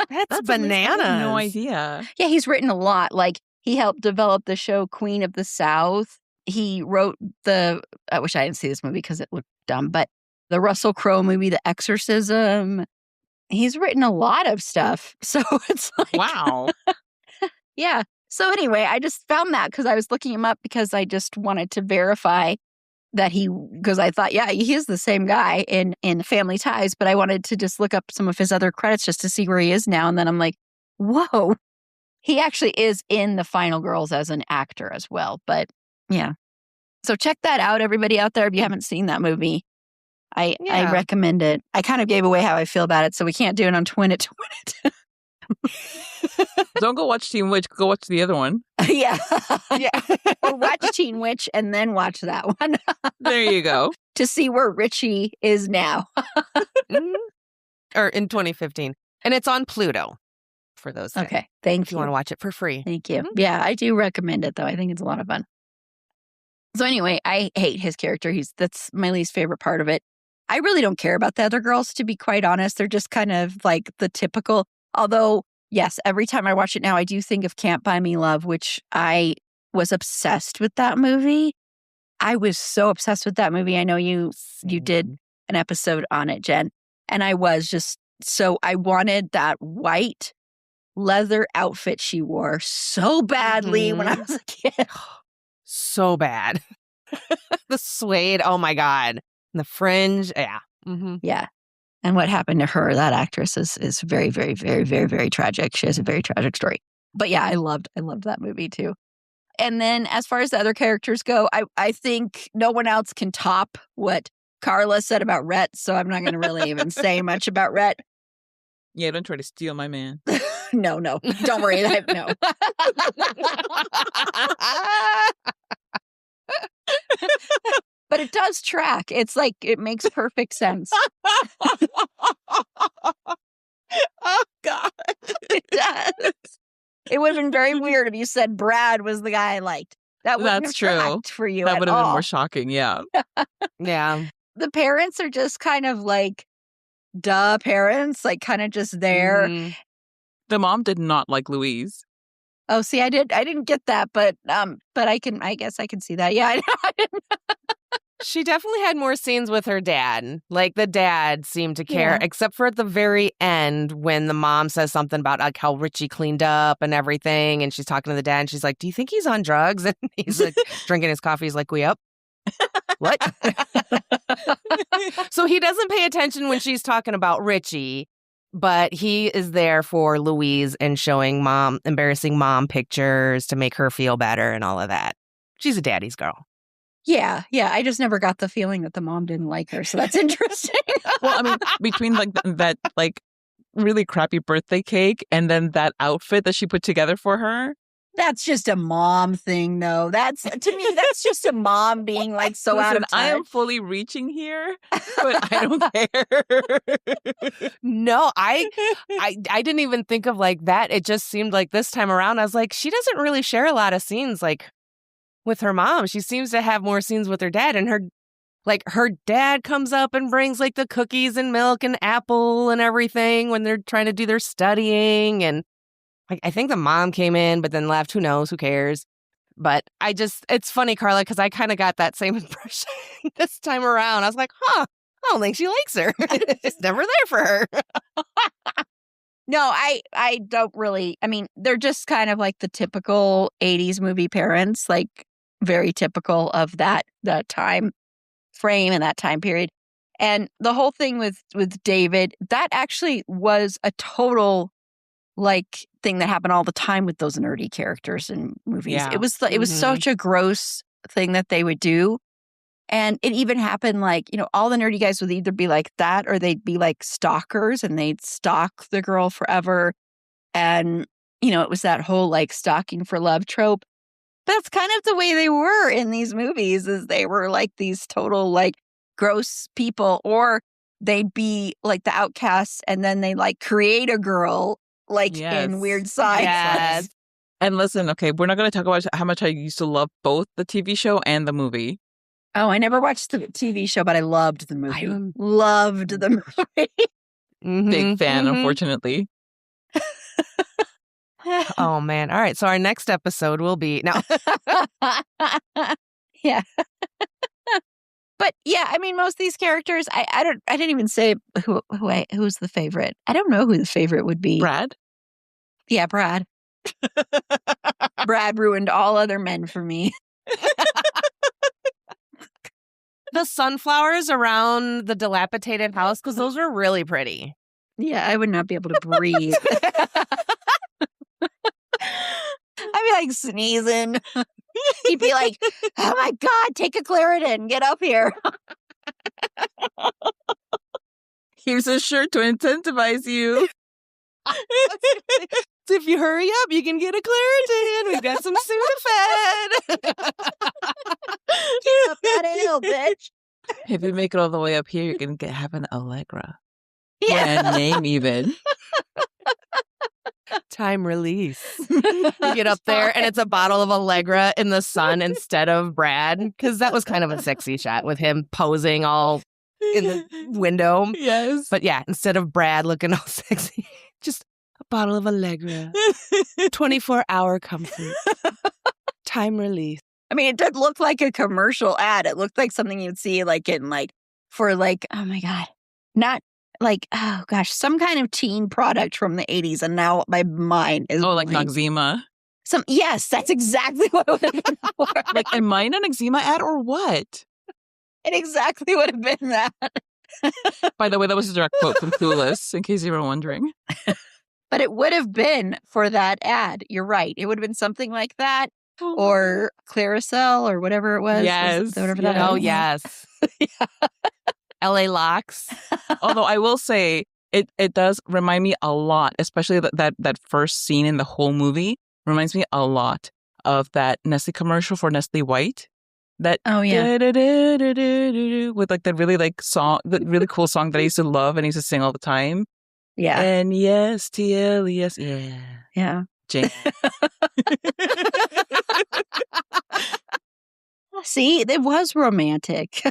That's bananas. I had no idea. Yeah, he's written a lot. Like, he helped develop the show Queen of the South. He wrote I wish I didn't see this movie because it looked dumb, but the Russell Crowe movie, The Exorcism. He's written a lot of stuff. So it's like, Wow. yeah. So anyway, I just found that because I was looking him up because I just wanted to verify that because I thought, yeah, he is the same guy in Family Ties, but I wanted to just look up some of his other credits just to see where he is now. And then I'm like, whoa, he actually is in The Final Girls as an actor as well. But yeah. So check that out, everybody out there, if you haven't seen that movie. I recommend it. I kind of gave away how I feel about it, so we can't do it on Twin It to Win It. Don't go watch Teen Witch. Go watch the other one. Yeah. Or watch Teen Witch and then watch that one. There you go. To see where Richie is now. Or in 2015. And it's on Pluto for those things. Okay. Thank If you want to watch it for free. Thank you. Yeah, I do recommend it, though. I think it's a lot of fun. So anyway, I hate his character. That's my least favorite part of it. I really don't care about the other girls, to be quite honest. They're just kind of like the typical, although, yes, every time I watch it now, I do think of Can't Buy Me Love, which I was obsessed with that movie. I was so obsessed with that movie. I know you did an episode on it, Jen. And I was just I wanted that white leather outfit she wore so badly when I was a kid. So bad. The suede, oh my God. And the fringe, yeah. Mm-hmm. Yeah. And what happened to her, that actress, is very, very, very, very, very tragic. She has a very tragic story. But yeah, I loved that movie too. And then as far as the other characters go, I think no one else can top what Carla said about Rhett, so I'm not going to really even say much about Rhett. Yeah, don't try to steal my man. No, don't worry. No. But it does track. It's like, it makes perfect sense. Oh, God. It does. It would have been very weird if you said Brad was the guy I liked. That wouldn't have tracked for you. That would have all. been more shocking. Yeah. Yeah. The parents are just kind of like, duh parents, like kind of just there. Mhm. The mom did not like Louise. Oh, see, I didn't get that, but I guess I can see that. Yeah, I didn't. She definitely had more scenes with her dad. Like, the dad seemed to care, Yeah. except for at the very end when the mom says something about like how Richie cleaned up and everything. And she's talking to the dad and she's like, do you think he's on drugs? And he's like drinking his coffee. He's like, we up? What? So he doesn't pay attention when she's talking about Richie, but he is there for Louise and showing embarrassing mom pictures to make her feel better and all of that. She's a daddy's girl. Yeah. I just never got the feeling that the mom didn't like her, so that's interesting. Well, I mean, between like that like really crappy birthday cake and then that outfit that she put together for her. That's just a mom thing, though. To me, that's just a mom being like so out of touch. I am fully reaching here, but I don't care. No, I didn't even think of like that. It just seemed like this time around, I was like, she doesn't really share a lot of scenes like with her mom. She seems to have more scenes with her dad, and her dad comes up and brings like the cookies and milk and apple and everything when they're trying to do their studying. And I think the mom came in, but then left. Who knows? Who cares? But it's funny, Carla, because I kind of got that same impression this time around. I was like, I don't think she likes her. It's never there for her. No, I don't really. I mean, they're just kind of like the typical 80s movie parents, like very typical of that time frame and that time period. And the whole thing with David, that actually was a total like thing that happened all the time with those nerdy characters in movies. Yeah. It was such a gross thing that they would do. And it even happened like, all the nerdy guys would either be like that or they'd be like stalkers and they'd stalk the girl forever. And, it was that whole like stalking for love trope. That's kind of the way they were in these movies, is they were like these total like gross people, or they'd be like the outcasts and then they like create a girl like in Weird Science. Yes. And listen, okay, we're not going to talk about how much I used to love both the TV show and the movie. Oh, I never watched the TV show, but I loved the movie. Loved the movie. Big fan, unfortunately. Oh, man. All right. So our next episode will be... No. Yeah. But yeah, I mean, most of these characters, I didn't even say who's the favorite. I don't know who the favorite would be. Brad? Yeah, Brad. Brad ruined all other men for me. The sunflowers around the dilapidated house, because those were really pretty. Yeah, I would not be able to breathe. I'd be like sneezing. He'd be like, oh my God, take a Claritin, get up here. Here's a shirt to incentivize you. If you hurry up, you can get a Claritin. We've got some Sudafed. Keep up that ale, bitch. If you make it all the way up here, you can have an Allegra. Yeah. Brand name even. Time release. You get up there and it's a bottle of Allegra in the sun instead of Brad, because that was kind of a sexy shot with him posing all in the window. Yes. But yeah, instead of Brad looking all sexy, just a bottle of Allegra. 24-hour comfort. Time release. I mean, it did look like a commercial ad. It looked like something you'd see like in like for like, oh my God, not like, oh gosh, some kind of teen product from the 80s. And now my mind is like Noxzema. Yes, that's exactly what it would have been for. Like, am I an Noxzema ad or what? It exactly would have been that. By the way, that was a direct quote from Clueless, in case you were wondering. But it would have been for that ad. You're right. It would have been something like that. Or Claricel or whatever it was. Yes. Whatever that Oh, was. yes. LA Locks. Although I will say, it does remind me a lot, especially that first scene in the whole movie, reminds me a lot of that Nestle commercial for Nestle White. That oh yeah, with like that really like song, the really cool song that I used to love and I used to sing all the time. Yeah, and yes, TL, yes, yeah. Jane. See, it was romantic.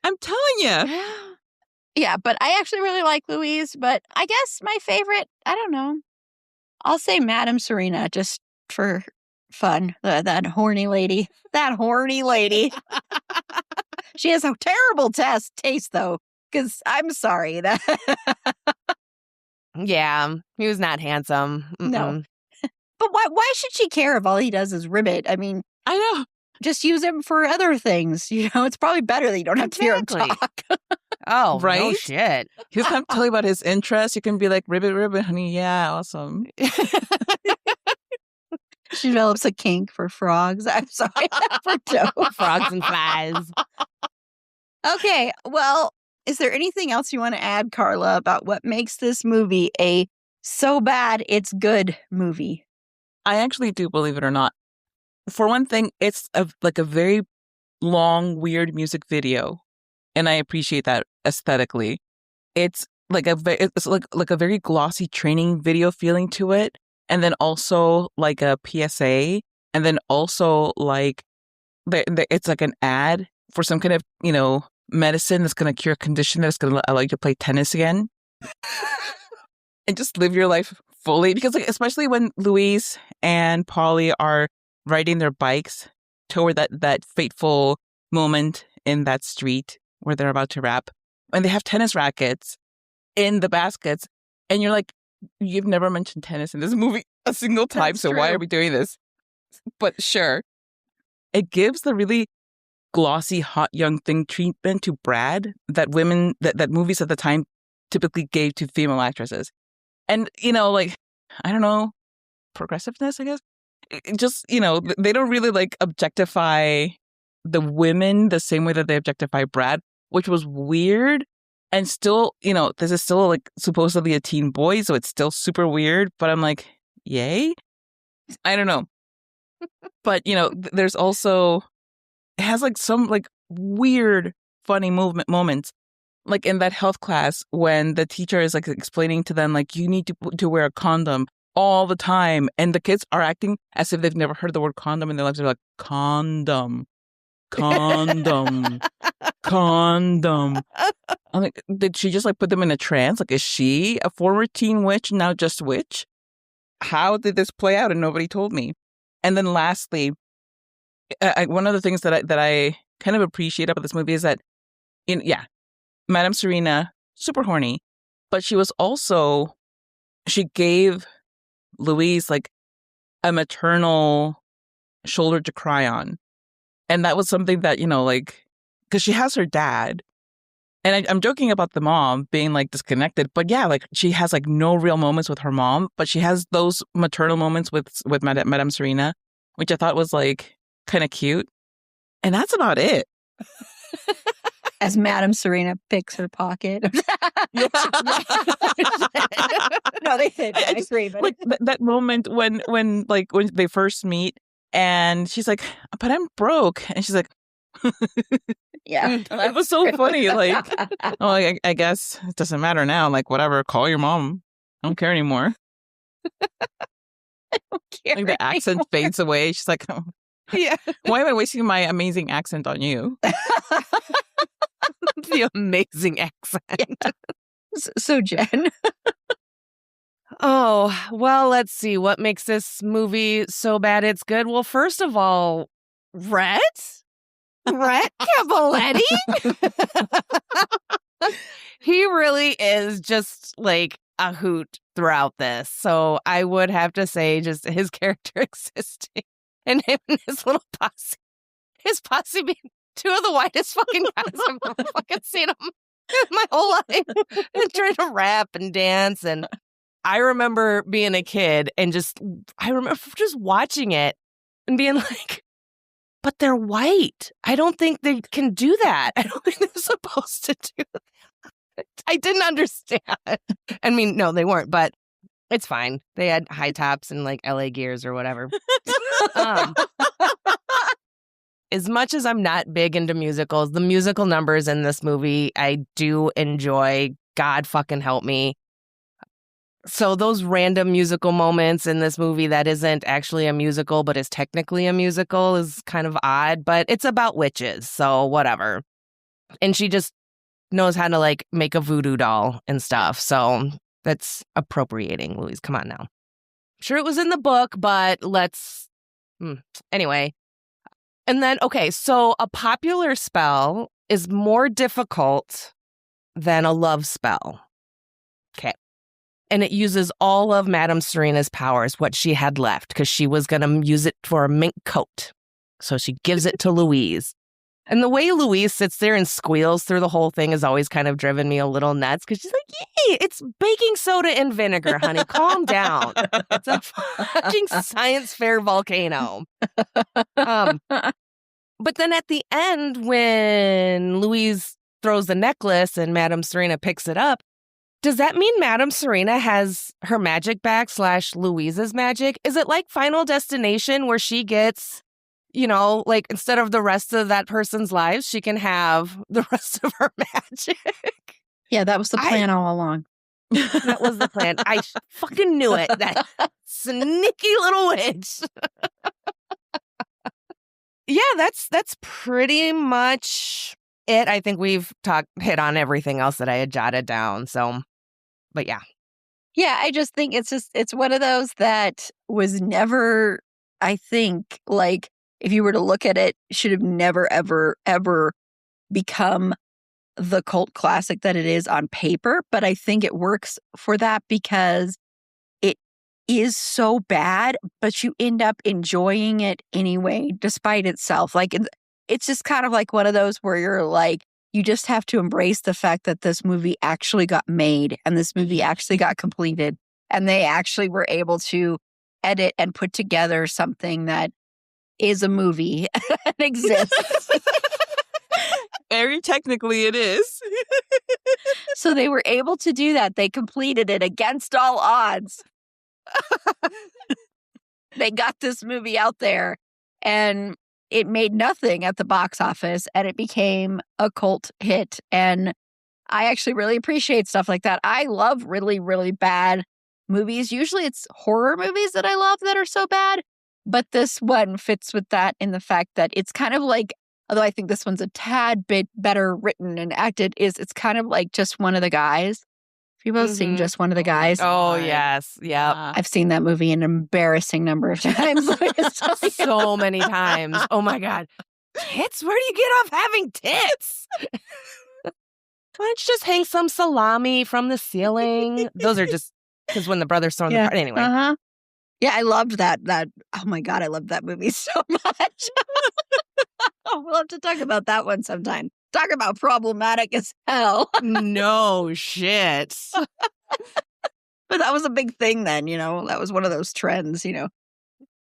I'm telling you. Yeah, but I actually really like Louise. But I guess my favorite, I don't know. I'll say Madame Serena just for fun. That horny lady. That horny lady. She has a terrible taste, though. Because I'm sorry that. Yeah, he was not handsome. No. But why should she care if all he does is ribbit? I mean, I know. Just use him for other things. It's probably better that you don't have to hear him talk. Oh, right? No shit. He's going to tell you about his interests. You can be like, ribbit, honey. Yeah, awesome. She develops a kink for frogs. I'm sorry. For dope. Frogs and flies. Okay, well, is there anything else you want to add, Carla, about what makes this movie a so bad it's good movie? I actually do, believe it or not. For one thing, it's like a very long, weird music video, and I appreciate that aesthetically. It's like a very glossy training video feeling to it, and then also like a PSA, and then also like it's like an ad for some kind of medicine that's going to cure a condition that's going to allow you to play tennis again, and just live your life fully. Because like especially when Louise and Polly are riding their bikes toward that fateful moment in that street where they're about to rap. And they have tennis rackets in the baskets. And you're like, you've never mentioned tennis in this movie a single time. So why are we doing this? But sure. It gives the really glossy, hot young thing treatment to Brad that movies at the time typically gave to female actresses. And, like, I don't know, progressiveness, I guess. It just, they don't really like objectify the women the same way that they objectify Brad, which was weird. And still, this is still like supposedly a teen boy, so it's still super weird. But I'm like, yay? I don't know. But, there's also, it has like some like weird, funny moments. Like in that health class when the teacher is like explaining to them, like, you need to wear a condom all the time. And the kids are acting as if they've never heard the word condom in their lives. They're like, condom. Condom. Condom. I'm like, did she just like put them in a trance? Like, is she a former teen witch, now just witch? How did this play out? And nobody told me. And then lastly, one of the things that I kind of appreciate about this movie is that, Madame Serena, super horny, but she gave Louise like a maternal shoulder to cry on. And that was something that, like, because she has her dad. And I'm joking about the mom being like disconnected, but yeah, like she has like no real moments with her mom, but she has those maternal moments with Madame Serena, which I thought was like kind of cute. And that's about it. As Madame Serena picks her pocket. No, they did. I agree. But like that moment when they first meet and she's like, but I'm broke. And she's like, yeah. It was so funny. Like, oh, I guess it doesn't matter now. Like, whatever, call your mom. I don't care anymore. I don't care like the accent fades away. She's like, oh, Yeah. why am I wasting my amazing accent on you? The amazing accent. Yeah. So Jenn. Oh, well, let's see. What makes this movie so bad it's good? Well, first of all, Rhett Cavaletti? He really is just like a hoot throughout this. So I would have to say just his character existing and him and his little posse. His posse being two of the whitest fucking guys I've ever fucking seen them my whole life. And trying to rap and dance. And I remember being a kid and I remember just watching it and being like, but they're white. I don't think they can do that. I don't think they're supposed to do that. I didn't understand. I mean, no, they weren't, but it's fine. They had high tops and like LA Gears or whatever. As much as I'm not big into musicals, the musical numbers in this movie, I do enjoy. God fucking help me. So those random musical moments in this movie that isn't actually a musical, but is technically a musical is kind of odd, but it's about witches, so whatever. And she just knows how to like make a voodoo doll and stuff. So that's appropriating, Louise. Come on now. I'm sure it was in the book, but anyway. And then, okay, so a popular spell is more difficult than a love spell. Okay. And it uses all of Madame Serena's powers, what she had left, because she was going to use it for a mink coat. So she gives it to Louise. And the way Louise sits there and squeals through the whole thing has always kind of driven me a little nuts, because she's like, yay, it's baking soda and vinegar, honey. Calm down. It's a fucking science fair volcano. But then at the end, when Louise throws the necklace and Madame Serena picks it up, does that mean Madame Serena has her magic back / Louise's magic? Is it like Final Destination where she gets, like instead of the rest of that person's lives, she can have the rest of her magic? Yeah, that was the plan all along. That was the plan. I fucking knew it. That sneaky little witch. Yeah, that's pretty much it. I think we've hit on everything else that I had jotted down. So, but yeah. Yeah, I just think it's one of those that was never I think, like, if you were to look at it, should have never, ever, ever become the cult classic that it is on paper. But I think it works for that because it is so bad, but you end up enjoying it anyway, despite itself. Like, it's just kind of like one of those where you're like, you just have to embrace the fact that this movie actually got made and this movie actually got completed and they actually were able to edit and put together something that is a movie and exists. Very technically it is. So they were able to do that. They completed it against all odds. They got this movie out there and it made nothing at the box office and it became a cult hit. And I actually really appreciate stuff like that. I love really, really bad movies. Usually it's horror movies that I love that are so bad. But this one fits with that in the fact that it's kind of like, although I think this one's a tad bit better written and acted, it's kind of like Just One of the Guys. Have you both seen Just One of the Guys? Oh, yes. Yep. I've seen that movie an embarrassing number of times. So many times. Oh, my God. Tits? Where do you get off having tits? Why don't you just hang some salami from the ceiling? Those are just because when the brothers throw in the party. Anyway. Uh-huh. Yeah, I loved that. Oh, my God, I loved that movie so much. We'll have to talk about that one sometime. Talk about problematic as hell. No shit. But that was a big thing then, that was one of those trends,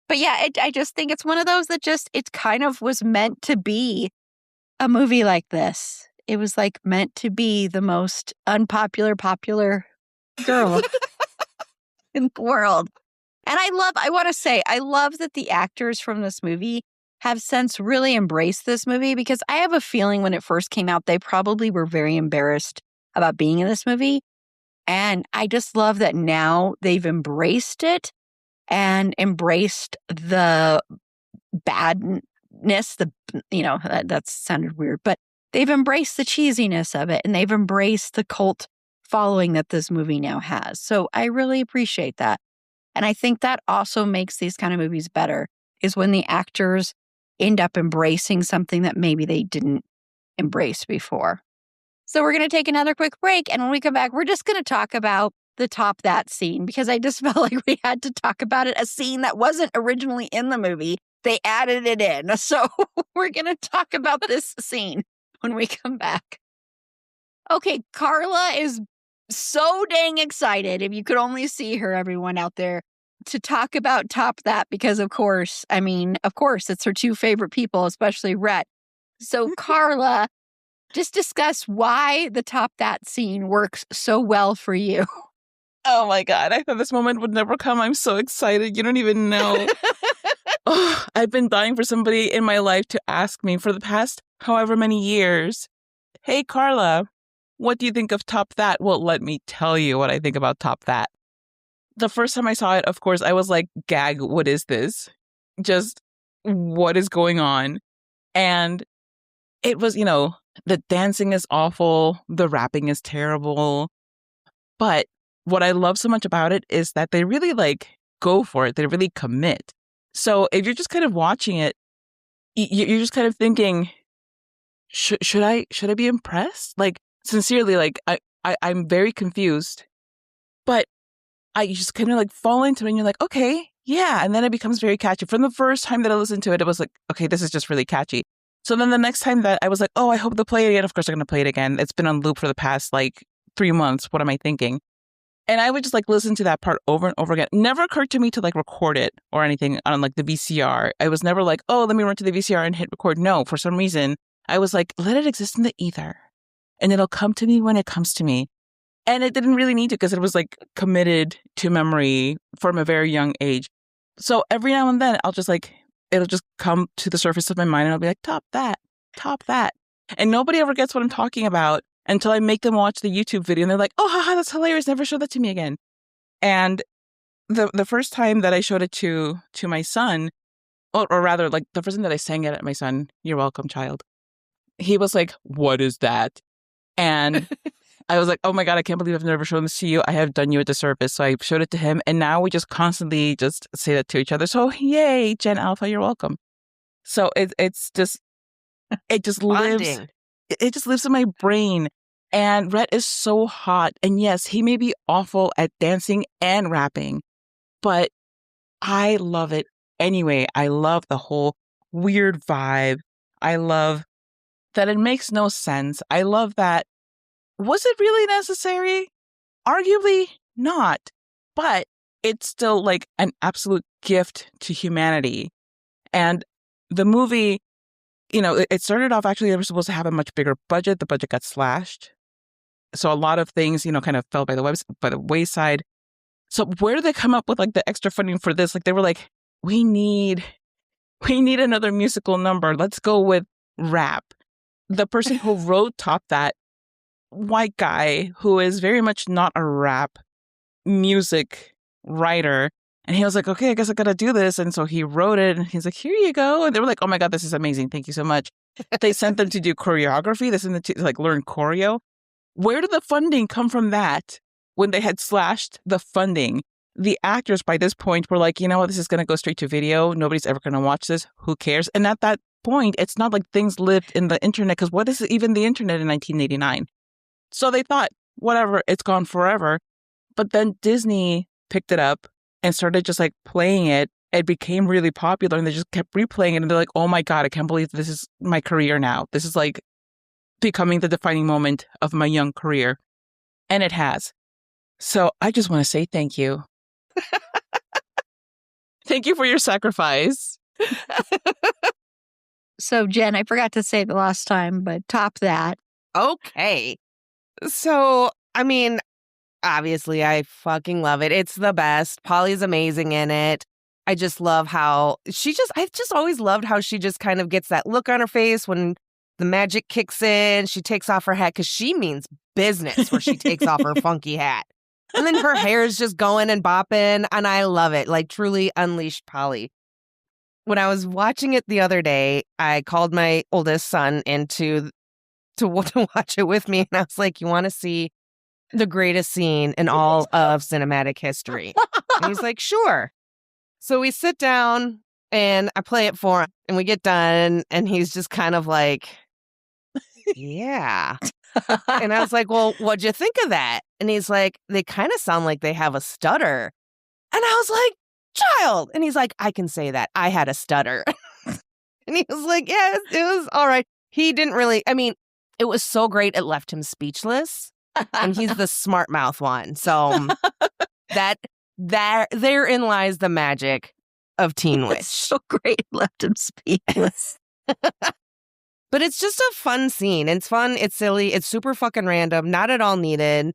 But yeah, I just think it's one of those that it kind of was meant to be a movie like this. It was like meant to be the most unpopular, popular girl in the world. And I want to say, I love that the actors from this movie have since really embraced this movie because I have a feeling when it first came out, they probably were very embarrassed about being in this movie. And I just love that now they've embraced it and embraced the badness, that sounded weird, but they've embraced the cheesiness of it and they've embraced the cult following that this movie now has. So I really appreciate that. And I think that also makes these kind of movies better is when the actors end up embracing something that maybe they didn't embrace before. So we're going to take another quick break. And when we come back, we're just going to talk about the Top That scene because I just felt like we had to talk about it. A scene that wasn't originally in the movie. They added it in. So we're going to talk about this scene when we come back. Okay, Carla is so dang excited. If you could only see her, everyone out there, to talk about Top That because, of course, it's her two favorite people, especially Rhett. So, Carla, just discuss why the Top That scene works so well for you. Oh my God, I thought this moment would never come. I'm so excited. You don't even know. I've been dying for somebody in my life to ask me for the past however many years, hey, Carla, what do you think of Top That? Well, let me tell you what I think about Top That. The first time I saw it, of course, I was like, gag, what is this? Just what is going on? And it was, the dancing is awful. The rapping is terrible. But what I love so much about it is that they really go for it. They really commit. So if you're just kind of watching it, you're just kind of thinking, should I be impressed? Sincerely, I'm very confused. But I just kind of fall into it and you're like, okay, yeah. And then it becomes very catchy. From the first time that I listened to it, it was like, okay, this is just really catchy. So then the next time that I was like, oh, I hope they'll play it again. Of course, they're going to play it again. It's been on loop for the past 3 months. What am I thinking? And I would just listen to that part over and over again. It never occurred to me to record it or anything on the VCR. I was never oh, let me run to the VCR and hit record. No, for some reason, I was let it exist in the ether and it'll come to me when it comes to me. And it didn't really need to because it was committed to memory from a very young age. So every now and then I'll just it'll just come to the surface of my mind and I'll be like, Top That, Top That. And nobody ever gets what I'm talking about until I make them watch the YouTube video and they're like, oh, haha, that's hilarious. Never show that to me again. And the first time that I showed it to my son, or rather the first time that I sang it at my son, you're welcome, child. He was like, what is that? And I was like, oh my God, I can't believe I've never shown this to you. I have done you a disservice. So I showed it to him. And now we just constantly just say that to each other. So yay, Gen Alpha, you're welcome. So it just lives. It just lives in my brain. And Rhett is so hot. And yes, he may be awful at dancing and rapping, but I love it anyway. I love the whole weird vibe. I love that it makes no sense. I love that. Was it really necessary? Arguably not, but it's still like an absolute gift to humanity. And the movie, it started off actually, they were supposed to have a much bigger budget. The budget got slashed. So a lot of things, kind of fell by the wayside. So where did they come up with like the extra funding for this? Like they were like, we need another musical number. Let's go with rap. The person who wrote Top That, white guy who is very much not a rap music writer. And he was like, okay, I guess I got to do this. And so he wrote it and he's like, here you go. And they were like, oh my God, this is amazing. Thank you so much. They sent them to do choreography. They sent them to like learn choreo. Where did the funding come from that when they had slashed the funding? The actors by this point were like, you know what, this is going to go straight to video. Nobody's ever going to watch this. Who cares? And at that point, it's not like things lived in the internet because what is even the internet in 1989? So they thought, whatever, it's gone forever. But then Disney picked it up and started just like playing it. It became really popular and they just kept replaying it. And they're like, oh my God, I can't believe this is my career now. This is like becoming the defining moment of my young career. And it has. So I just want to say thank you. Thank you for your sacrifice. So, Jen, I forgot to say the last time, but Top That. Okay. So, I mean, obviously, I fucking love it. It's the best. Polly's amazing in it. I just love how I've just always loved how she just kind of gets that look on her face when the magic kicks in. She takes off her hat because she means business where she takes off her funky hat. And then her hair is just going and bopping. And I love it. Like, truly unleashed Polly. When I was watching it the other day, I called my oldest son to watch it with me. And I was like, you want to see the greatest scene in all of cinematic history? And he's like, sure. So we sit down and I play it for him and we get done. And he's just kind of like, yeah. And I was like, well, what'd you think of that? And he's like, they kind of sound like they have a stutter. And I was like, child. And he's like, I can say that. I had a stutter. And he was like, yeah, it was all right. He didn't really, I mean, it was so great. It left him speechless. And he's the smart mouth one. So therein lies the magic of Teen Witch. It's so great. It left him speechless. But it's just a fun scene. It's fun. It's silly. It's super fucking random. Not at all needed.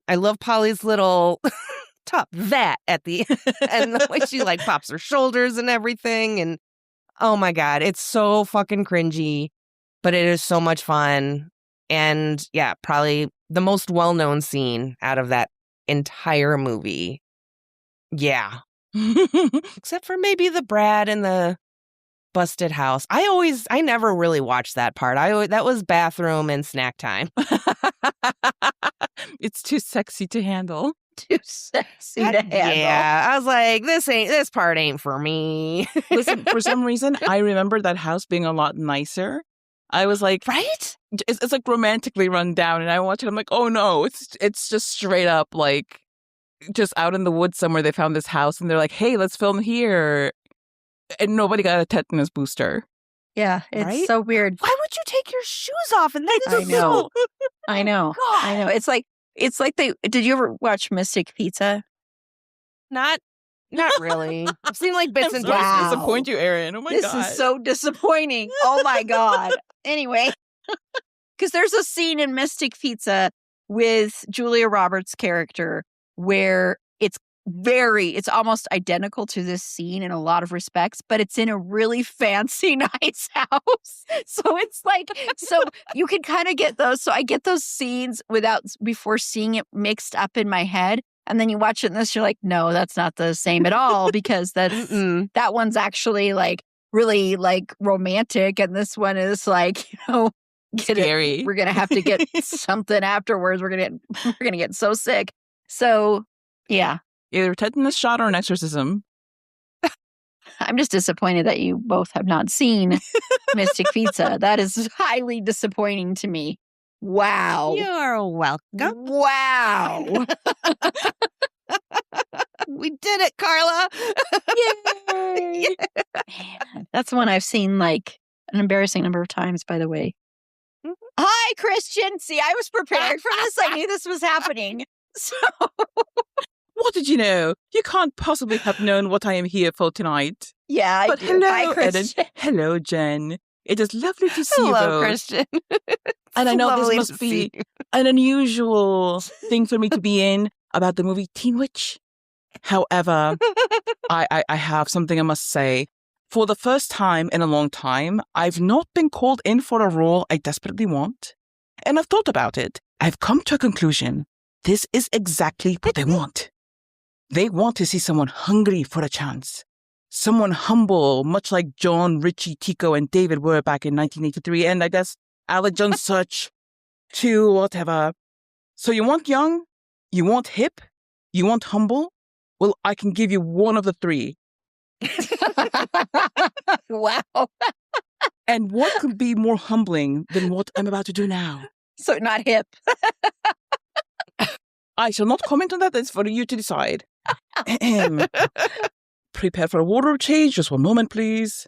I love Polly's little Top That at the and the way she like pops her shoulders and everything. And oh my God, it's so fucking cringy, but it is so much fun. And yeah, probably the most well-known scene out of that entire movie. Yeah. Except for maybe the Brad and the busted house. I never really watched that part. That was bathroom and snack time. It's too sexy to handle. Too sexy to handle. Yeah, I was like, this part ain't for me. Listen, for some reason, I remember that house being a lot nicer. I was like, right? It's like romantically run down, and I watch it. I'm like, oh no, it's just straight up like just out in the woods somewhere. They found this house, and they're like, hey, let's film here. And nobody got a tetanus booster. Yeah, it's right? so weird. Why would you take your shoes off? And I know. I know. God. I know. It's like did you ever watch Mystic Pizza? Not really. I've seen like bits and I'm sorry pieces. to disappoint you, Erin. Oh my God. This is so disappointing. Oh my God. Anyway, because there's a scene in Mystic Pizza with Julia Roberts' character where it's almost identical to this scene in a lot of respects, but it's in a really fancy, nice house. So it's like, so you can kind of get those. So I get those scenes before seeing it mixed up in my head. And then you watch it and you're like, no, that's not the same at all because that one's actually like really like romantic. And this one is like, Scary. We're gonna have to get something afterwards. We're gonna get so sick. So yeah, Either a tetanus shot or an exorcism. I'm just disappointed that you both have not seen Mystic Pizza. That is highly disappointing to me. Wow. You're welcome. Wow. We did it, Carla. Yay. Man, that's one I've seen like an embarrassing number of times, by the way. Hi, Christian. See, I was prepared for this. I knew this was happening. So, What did you know? You can't possibly have known what I am here for tonight. yeah. But I do. hello, Hi, Erin. Christian. Hello, Jen. It is lovely to see you Hello, both. Christian. And I know Lovely this to must see be an unusual thing for me to be in about the movie Teen Witch. However, I have something I must say. For the first time in a long time, I've not been called in for a role I desperately want. And I've thought about it. I've come to a conclusion. This is exactly what they want. They want to see someone hungry for a chance. Someone humble, much like John, Richie, Tico, and David were back in 1983. And I guess Alec John Such, too, whatever. So you want young? You want hip? You want humble? Well, I can give you one of the three. Wow. And what could be more humbling than what I'm about to do now? So not hip. I shall not comment on that. That's for you to decide. Prepare for a wardrobe change. Just one moment, please.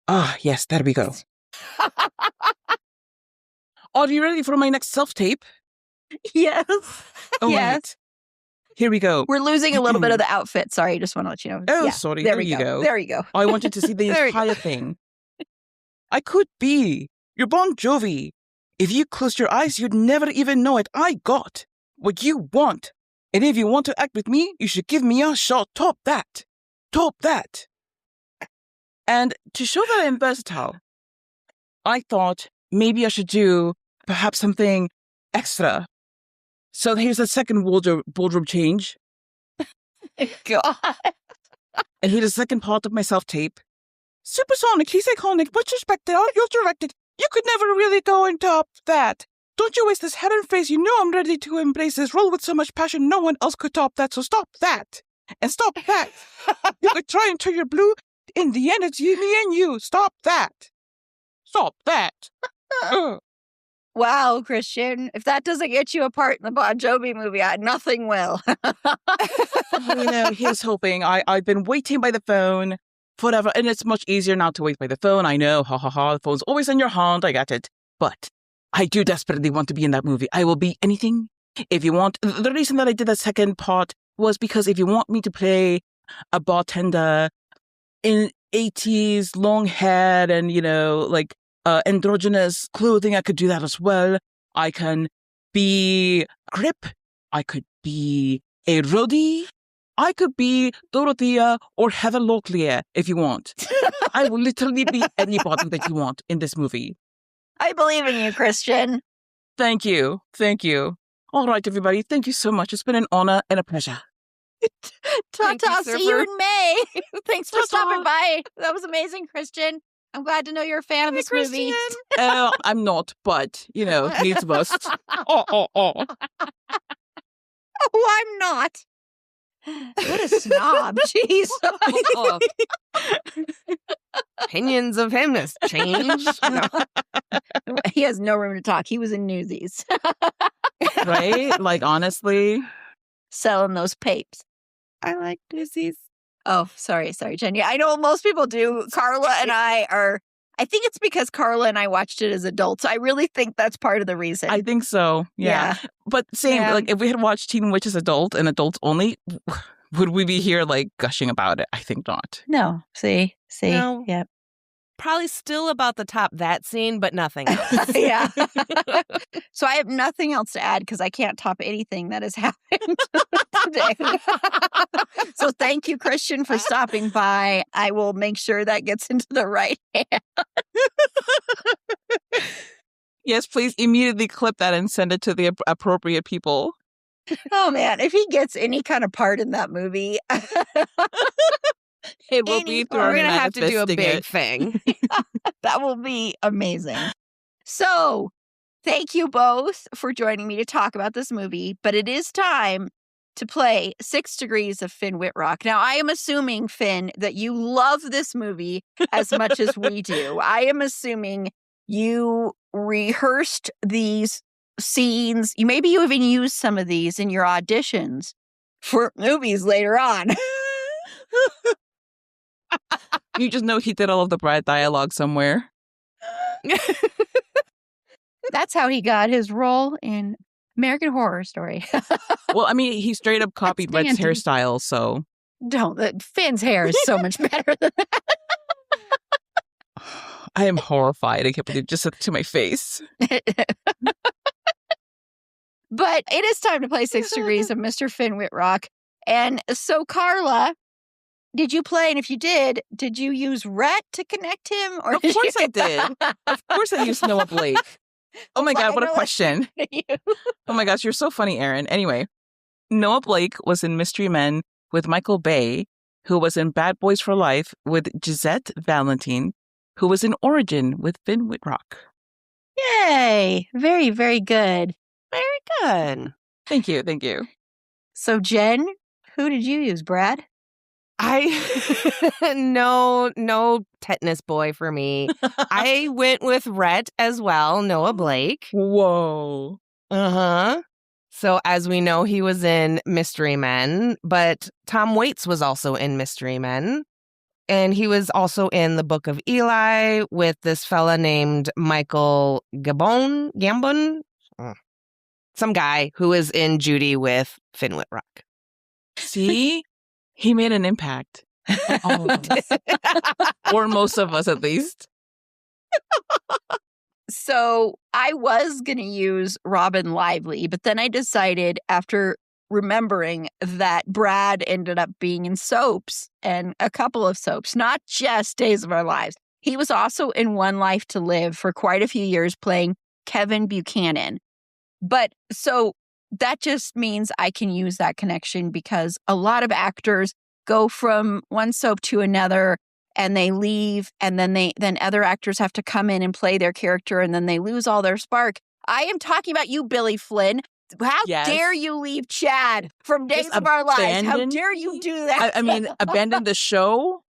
Ah, yes, there we go. Are you ready for my next self-tape? Yes. All Yes. right. Here we go. We're losing a little bit of the outfit. Sorry, just want to let you know. Oh, Yeah, sorry. There There we you go. There you go. I wanted to see the There you go. entire thing. I could be your Bon Jovi. If you closed your eyes, you'd never even know it. I got what you want. And if you want to act with me, you should give me a shot. Top that. Top that. And to show that I'm versatile, I thought maybe I should do perhaps something extra. So here's a second wardrobe change. God. And here's the second part of my self-tape. Supersonic, he's iconic, much respected, you're directed. You could never really go and top that. Don't you waste this head and face. You know I'm ready to embrace this role with so much passion. No one else could top that, so stop that. And stop that. You could try and turn your blue. In the end, it's you, me, and you. Stop that. Stop that. Wow, Christian. If that doesn't get you a part in the Bon Jovi movie, nothing will. Here's hoping. I've been waiting by the phone forever, and it's much easier now to wait by the phone. I know, ha ha ha, the phone's always in your hand, I get it. But I do desperately want to be in that movie. I will be anything. If you want, the reason that I did that second part was because if you want me to play a bartender in 80s, long hair and, androgynous clothing, I could do that as well. I can be Grip. I could be a roadie. I could be Dorothea or Heather Locklear if you want. I will literally be anybody that you want in this movie. I believe in you, Christian. Thank you. Thank you. All right, everybody. Thank you so much. It's been an honor and a pleasure. Thank you, Ta-ta. See you Surfer. in May. Thanks for Ta-ta. stopping by. That was amazing, Christian. I'm glad to know you're a fan of this movie. I'm not, but, needs must. Oh. Oh, I'm not. What a snob. Jeez. Opinions of him has changed. No. He has no room to talk. He was in Newsies. Right? Like, honestly. Selling those papes. I like Newsies. Oh, sorry, Jen. Yeah, I know most people do. Carla and I think it's because Carla and I watched it as adults. I really think that's part of the reason. I think so. Yeah. But same, Yeah. if we had watched Teen Witch as adult and adults only, would we be here, gushing about it? I think not. No. See? No. Yep. Probably still about the top that scene, but nothing else. Yeah. So I have nothing else to add because I can't top anything that has happened today. So thank you, Christian, for stopping by. I will make sure that gets into the right hand. Yes, please immediately clip that and send it to the appropriate people. Oh, man. If he gets any kind of part in that movie, It will be through We're going to have to do a manifesting big it. thing. that will be amazing. So Thank you both for joining me to talk about this movie, but it is time to play 6 Degrees of Finn Whitrock. Now, I am assuming, Finn, that you love this movie as much as we do. I am assuming you rehearsed these scenes. Maybe you even used some of these in your auditions for movies later on. You just know he did all of the Brad dialogue somewhere. That's how he got his role in American Horror Story. Well, I mean, he straight up copied Red's hairstyle, so. Finn's hair is so much better than that. I am horrified. I can't believe it just said it to my face. But it is time to play 6 Degrees of Mr. Finn Whitrock. And so, Carla, did you play? And if you did you use Rhett to connect him? Or Of course I did. Of course I used Noah Blake. Oh my God, what a question. Oh my gosh, you're so funny, Erin. Anyway, Noah Blake was in Mystery Men with Michael Bay, who was in Bad Boys for Life with Gisette Valentine, who was in Origin with Finn Whitrock. Yay. Very, very good. Very good. Thank you. So, Jen, who did you use, Brad? No tetanus boy for me. I went with Rhett as well, Noah Blake. Whoa. Uh-huh. So as we know, he was in Mystery Men, but Tom Waits was also in Mystery Men. And he was also in The Book of Eli with this fella named Michael Gambon. Some guy who is in Judy with Finn Whitrock. See? He made an impact. All of us. Or most of us, at least. So I was going to use Robin Lively, but then I decided after remembering that Brad ended up being in soaps and a couple of soaps, not just Days of Our Lives. He was also in One Life to Live for quite a few years playing Kevin Buchanan. But so that just means I can use that connection because a lot of actors go from one soap to another and they leave, and then other actors have to come in and play their character, and then they lose all their spark. I am talking about you, Billy Flynn. How dare you leave Chad from Days of Our Lives? How dare you do that? I mean, abandon the show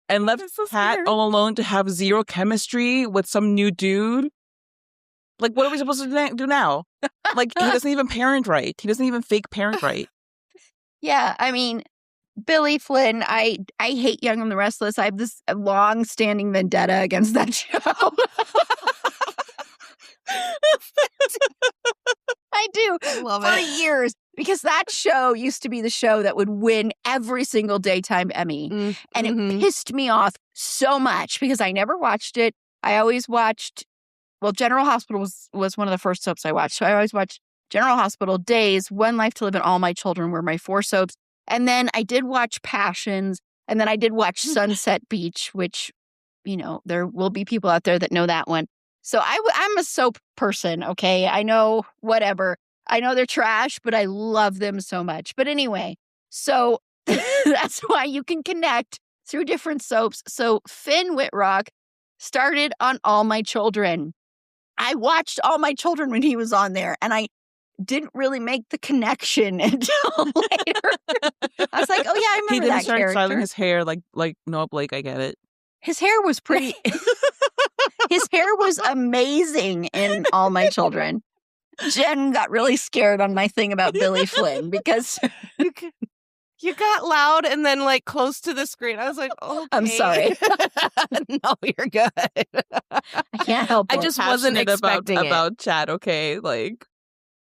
and left Pat all alone to have zero chemistry with some new dude. Like, what are we supposed to do now? Like, he doesn't even parent right. He doesn't even fake parent right. Yeah, I mean, Billy Flynn, I hate Young and the Restless. I have this long-standing vendetta against that show. I do. I love for it. years. Because that show used to be the show that would win every single daytime Emmy. And it pissed me off so much because I never watched it. I always watched... Well, General Hospital was one of the first soaps I watched. So I always watched General Hospital, Days, One Life to Live, and All My Children were my 4 soaps. And then I did watch Passions. And then I did watch Sunset Beach, which, you know, there will be people out there that know that one. So I'm a soap person, okay? I know whatever. I know they're trash, but I love them so much. But anyway, so that's why you can connect through different soaps. So Finn Whitrock started on All My Children. I watched All My Children when he was on there, and I didn't really make the connection until later. I was like, oh, yeah, I remember that character. He didn't start styling his hair like Noah Blake. I get it. His hair was pretty... His hair was amazing in All My Children. Jen got really scared on my thing about Billy Flynn because... You got loud and then like close to the screen. I was like, oh, okay. I'm sorry. No, you're good. I can't help it. I just wasn't expecting about Chad, okay? Like,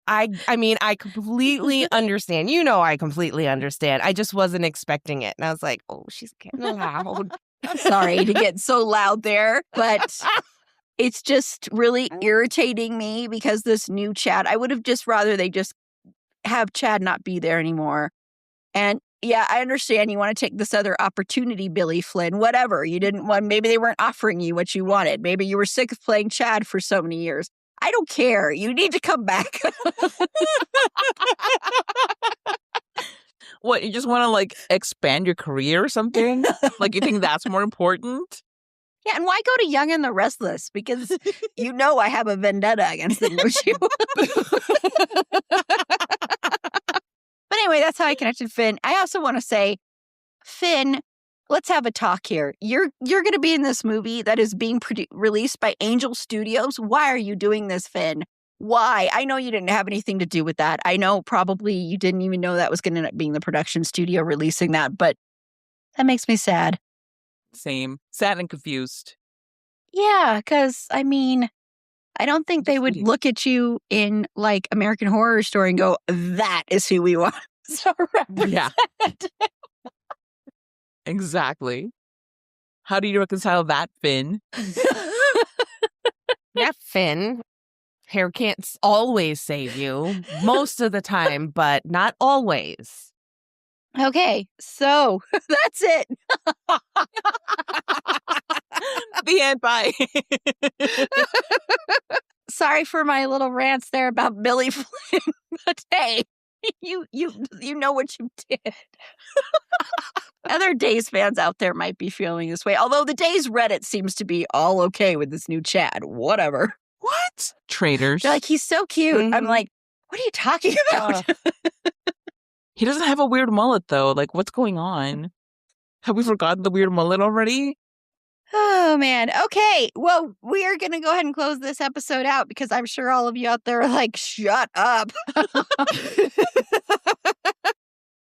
I mean, I completely understand. You know, I completely understand. I just wasn't expecting it. And I was like, oh, she's getting loud. I'm sorry to get so loud there, but it's just really irritating me because this new Chad, I would have just rather they just have Chad not be there anymore. And yeah, I understand you want to take this other opportunity, Billy Flynn, whatever. You didn't want, maybe they weren't offering you what you wanted. Maybe you were sick of playing Chad for so many years. I don't care. You need to come back. What, you just want to like expand your career or something? Like you think that's more important? Yeah, and why go to Young and the Restless? Because you know I have a vendetta against the emoji. But anyway, that's how I connected Finn. I also want to say, Finn, let's have a talk here. You're going to be in this movie that is being released by Angel Studios. Why are you doing this, Finn? Why? I know you didn't have anything to do with that. I know probably you didn't even know that was going to end up being the production studio releasing that, but that makes me sad. Same. Sad and confused. Yeah, because, I mean, I don't think they would look at you in, like, American Horror Story and go, that is who we want to represent. Yeah. Exactly. How do you reconcile that, Finn? Yeah, Finn. Hair can't always save you. Most of the time, but not always. Okay, so that's it. The end. Bye. Sorry for my little rants there about Billy Flynn, but hey, you know what you did. Other Days fans out there might be feeling this way, although the Days Reddit seems to be all okay with this new Chad. Whatever. What? Traitors. They're like, he's so cute. Mm-hmm. I'm like, what are you talking about? He doesn't have a weird mullet, though. Like, what's going on? Have we forgotten the weird mullet already? Oh, man. Okay. Well, we are going to go ahead and close this episode out because I'm sure all of you out there are like, shut up.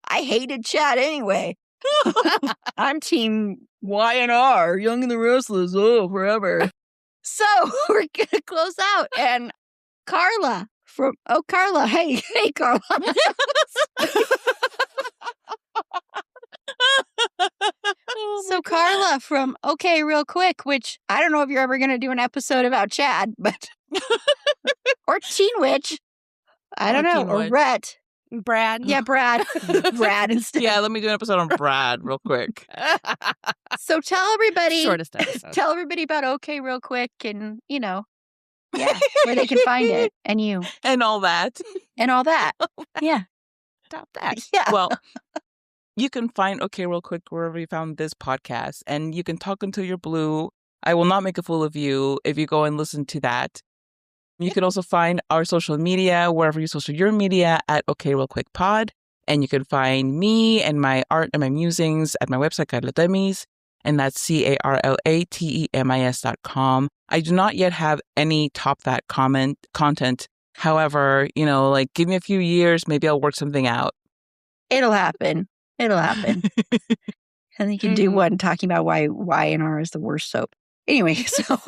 I hated Chad anyway. I'm team Y&R, Young and the Restless, forever. So we're going to close out. And Carla Carla. Hey, Carla. So Carla from Okay Real Quick, which I don't know if you're ever going to do an episode about Chad, but or Teen Witch. I don't know. Or Rhett. Brad. Yeah, Brad. Brad instead. Yeah, let me do an episode on Brad real quick. So tell everybody. Shortest episode. Tell everybody about Okay Real Quick and, yeah, where they can find it and you. And all that. And all that. Yeah. Stop that. Yeah. Well, you can find Okay Real Quick wherever you found this podcast, and you can talk until you're blue. I will not make a fool of you if you go and listen to that. You can also find our social media wherever you social your media at Okay Real Quick Pod. And you can find me and my art and my musings at my website, Temis, and that's CarlaTemis.com. I do not yet have any top that content. However, give me a few years, maybe I'll work something out. It'll happen. And you can do one talking about why Y&R is the worst soap. Anyway, so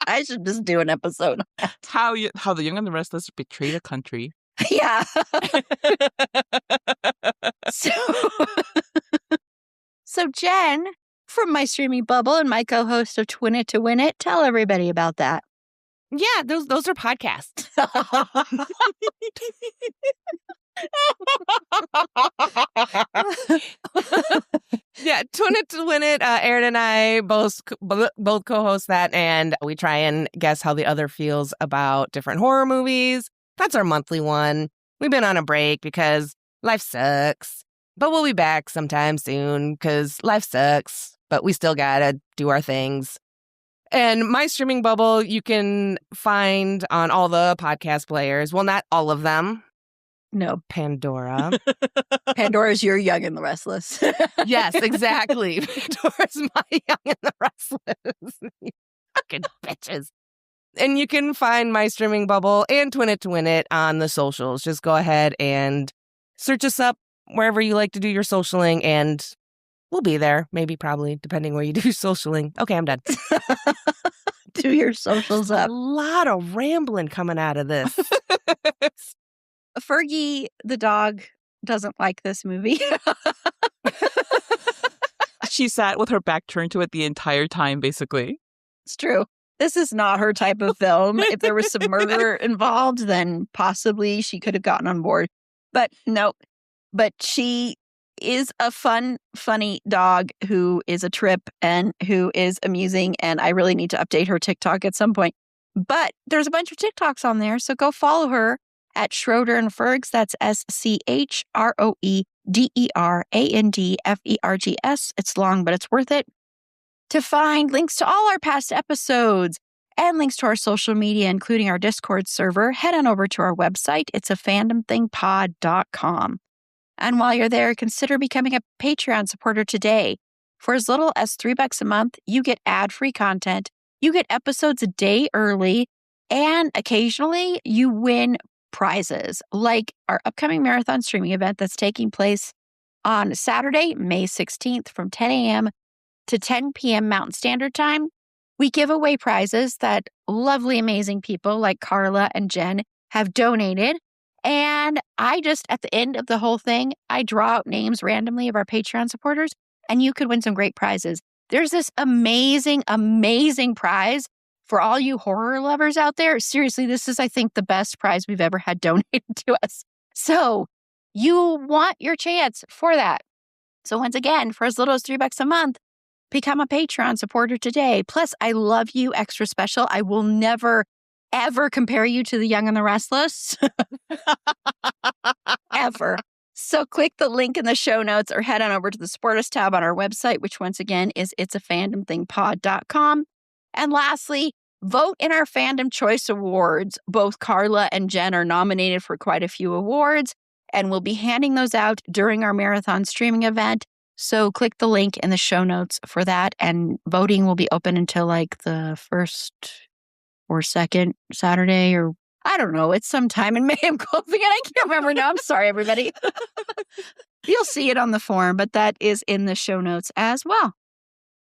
I should just do an episode. How the Young and the Restless betrayed a country. Yeah. So Jenn, from my streaming bubble and my co-host of Twin It to Win It, tell everybody about that. Yeah, those are podcasts. Yeah, Twin It to Win It. Erin and I both co-host that, and we try and guess how the other feels about different horror movies. That's our monthly one. We've been on a break because life sucks, but we'll be back sometime soon because life sucks, but we still gotta do our things. And my streaming bubble, you can find on all the podcast players. Well, not all of them. No. Pandora. Pandora's your Young and the Restless. Yes, exactly. Pandora's my Young and the Restless. You fucking bitches. And you can find my streaming bubble and Twin It to Win It on the socials. Just go ahead and search us up wherever you like to do your socialing, and we'll be there. Maybe, probably, depending where you do your socialing. Okay, I'm done. Do your socials up. A lot of rambling coming out of this. Fergie, the dog, doesn't like this movie. She sat with her back turned to it the entire time, basically. It's true. This is not her type of film. If there was some murder involved, then possibly she could have gotten on board. But no. But she is a funny dog who is a trip and who is amusing. And I really need to update her TikTok at some point. But there's a bunch of TikToks on there. So go follow her at Schroeder and Fergs. That's SCHROEDER DERANDFERGS. It's long, but it's worth it. To find links to all our past episodes and links to our social media, including our Discord server, head on over to our website. It's fandomthingpod.com. And while you're there, consider becoming a Patreon supporter today. For as little as $3 a month, you get ad-free content, you get episodes a day early, and occasionally you win prizes, like our upcoming marathon streaming event that's taking place on Saturday, May 16th from 10 a.m. to 10 p.m. Mountain Standard Time. We give away prizes that lovely, amazing people like Carla and Jenn have donated. And I just, at the end of the whole thing, I draw out names randomly of our Patreon supporters, and you could win some great prizes. There's this amazing, amazing prize for all you horror lovers out there. Seriously, this is, I think, the best prize we've ever had donated to us. So you want your chance for that. So once again, for as little as $3 a month, become a Patreon supporter today. Plus, I love you extra special. I will never, ever compare you to The Young and the Restless. Ever. So click the link in the show notes or head on over to the Support Us tab on our website, which once again is it'safandomthingpod.com. And lastly, vote in our Fandom Choice Awards. Both Carla and Jenn are nominated for quite a few awards, and we'll be handing those out during our marathon streaming event. So click the link in the show notes for that, and voting will be open until like the first or second Saturday, or I don't know. It's sometime in May. I'm closing it. I can't remember now. I'm sorry, everybody. You'll see it on the form, but that is in the show notes as well.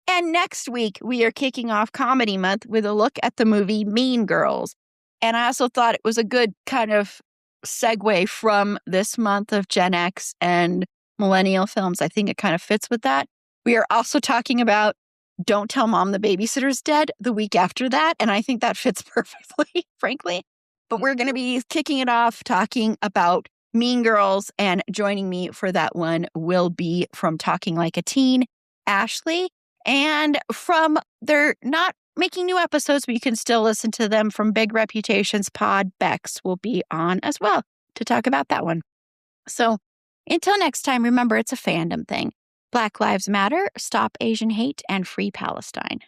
And next week, we are kicking off Comedy Month with a look at the movie Mean Girls. And I also thought it was a good kind of segue from this month of Gen X and millennial films. I think it kind of fits with that. We are also talking about Don't Tell Mom the Babysitter's Dead the week after that. And I think that fits perfectly, frankly. But we're going to be kicking it off talking about Mean Girls. And joining me for that one will be from Talking Like a Teen, Ashley. And from, they're not making new episodes, but you can still listen to them from Big Reputations Pod. Bex will be on as well to talk about that one. So until next time, remember, it's a fandom thing. Black Lives Matter, Stop Asian Hate, and Free Palestine.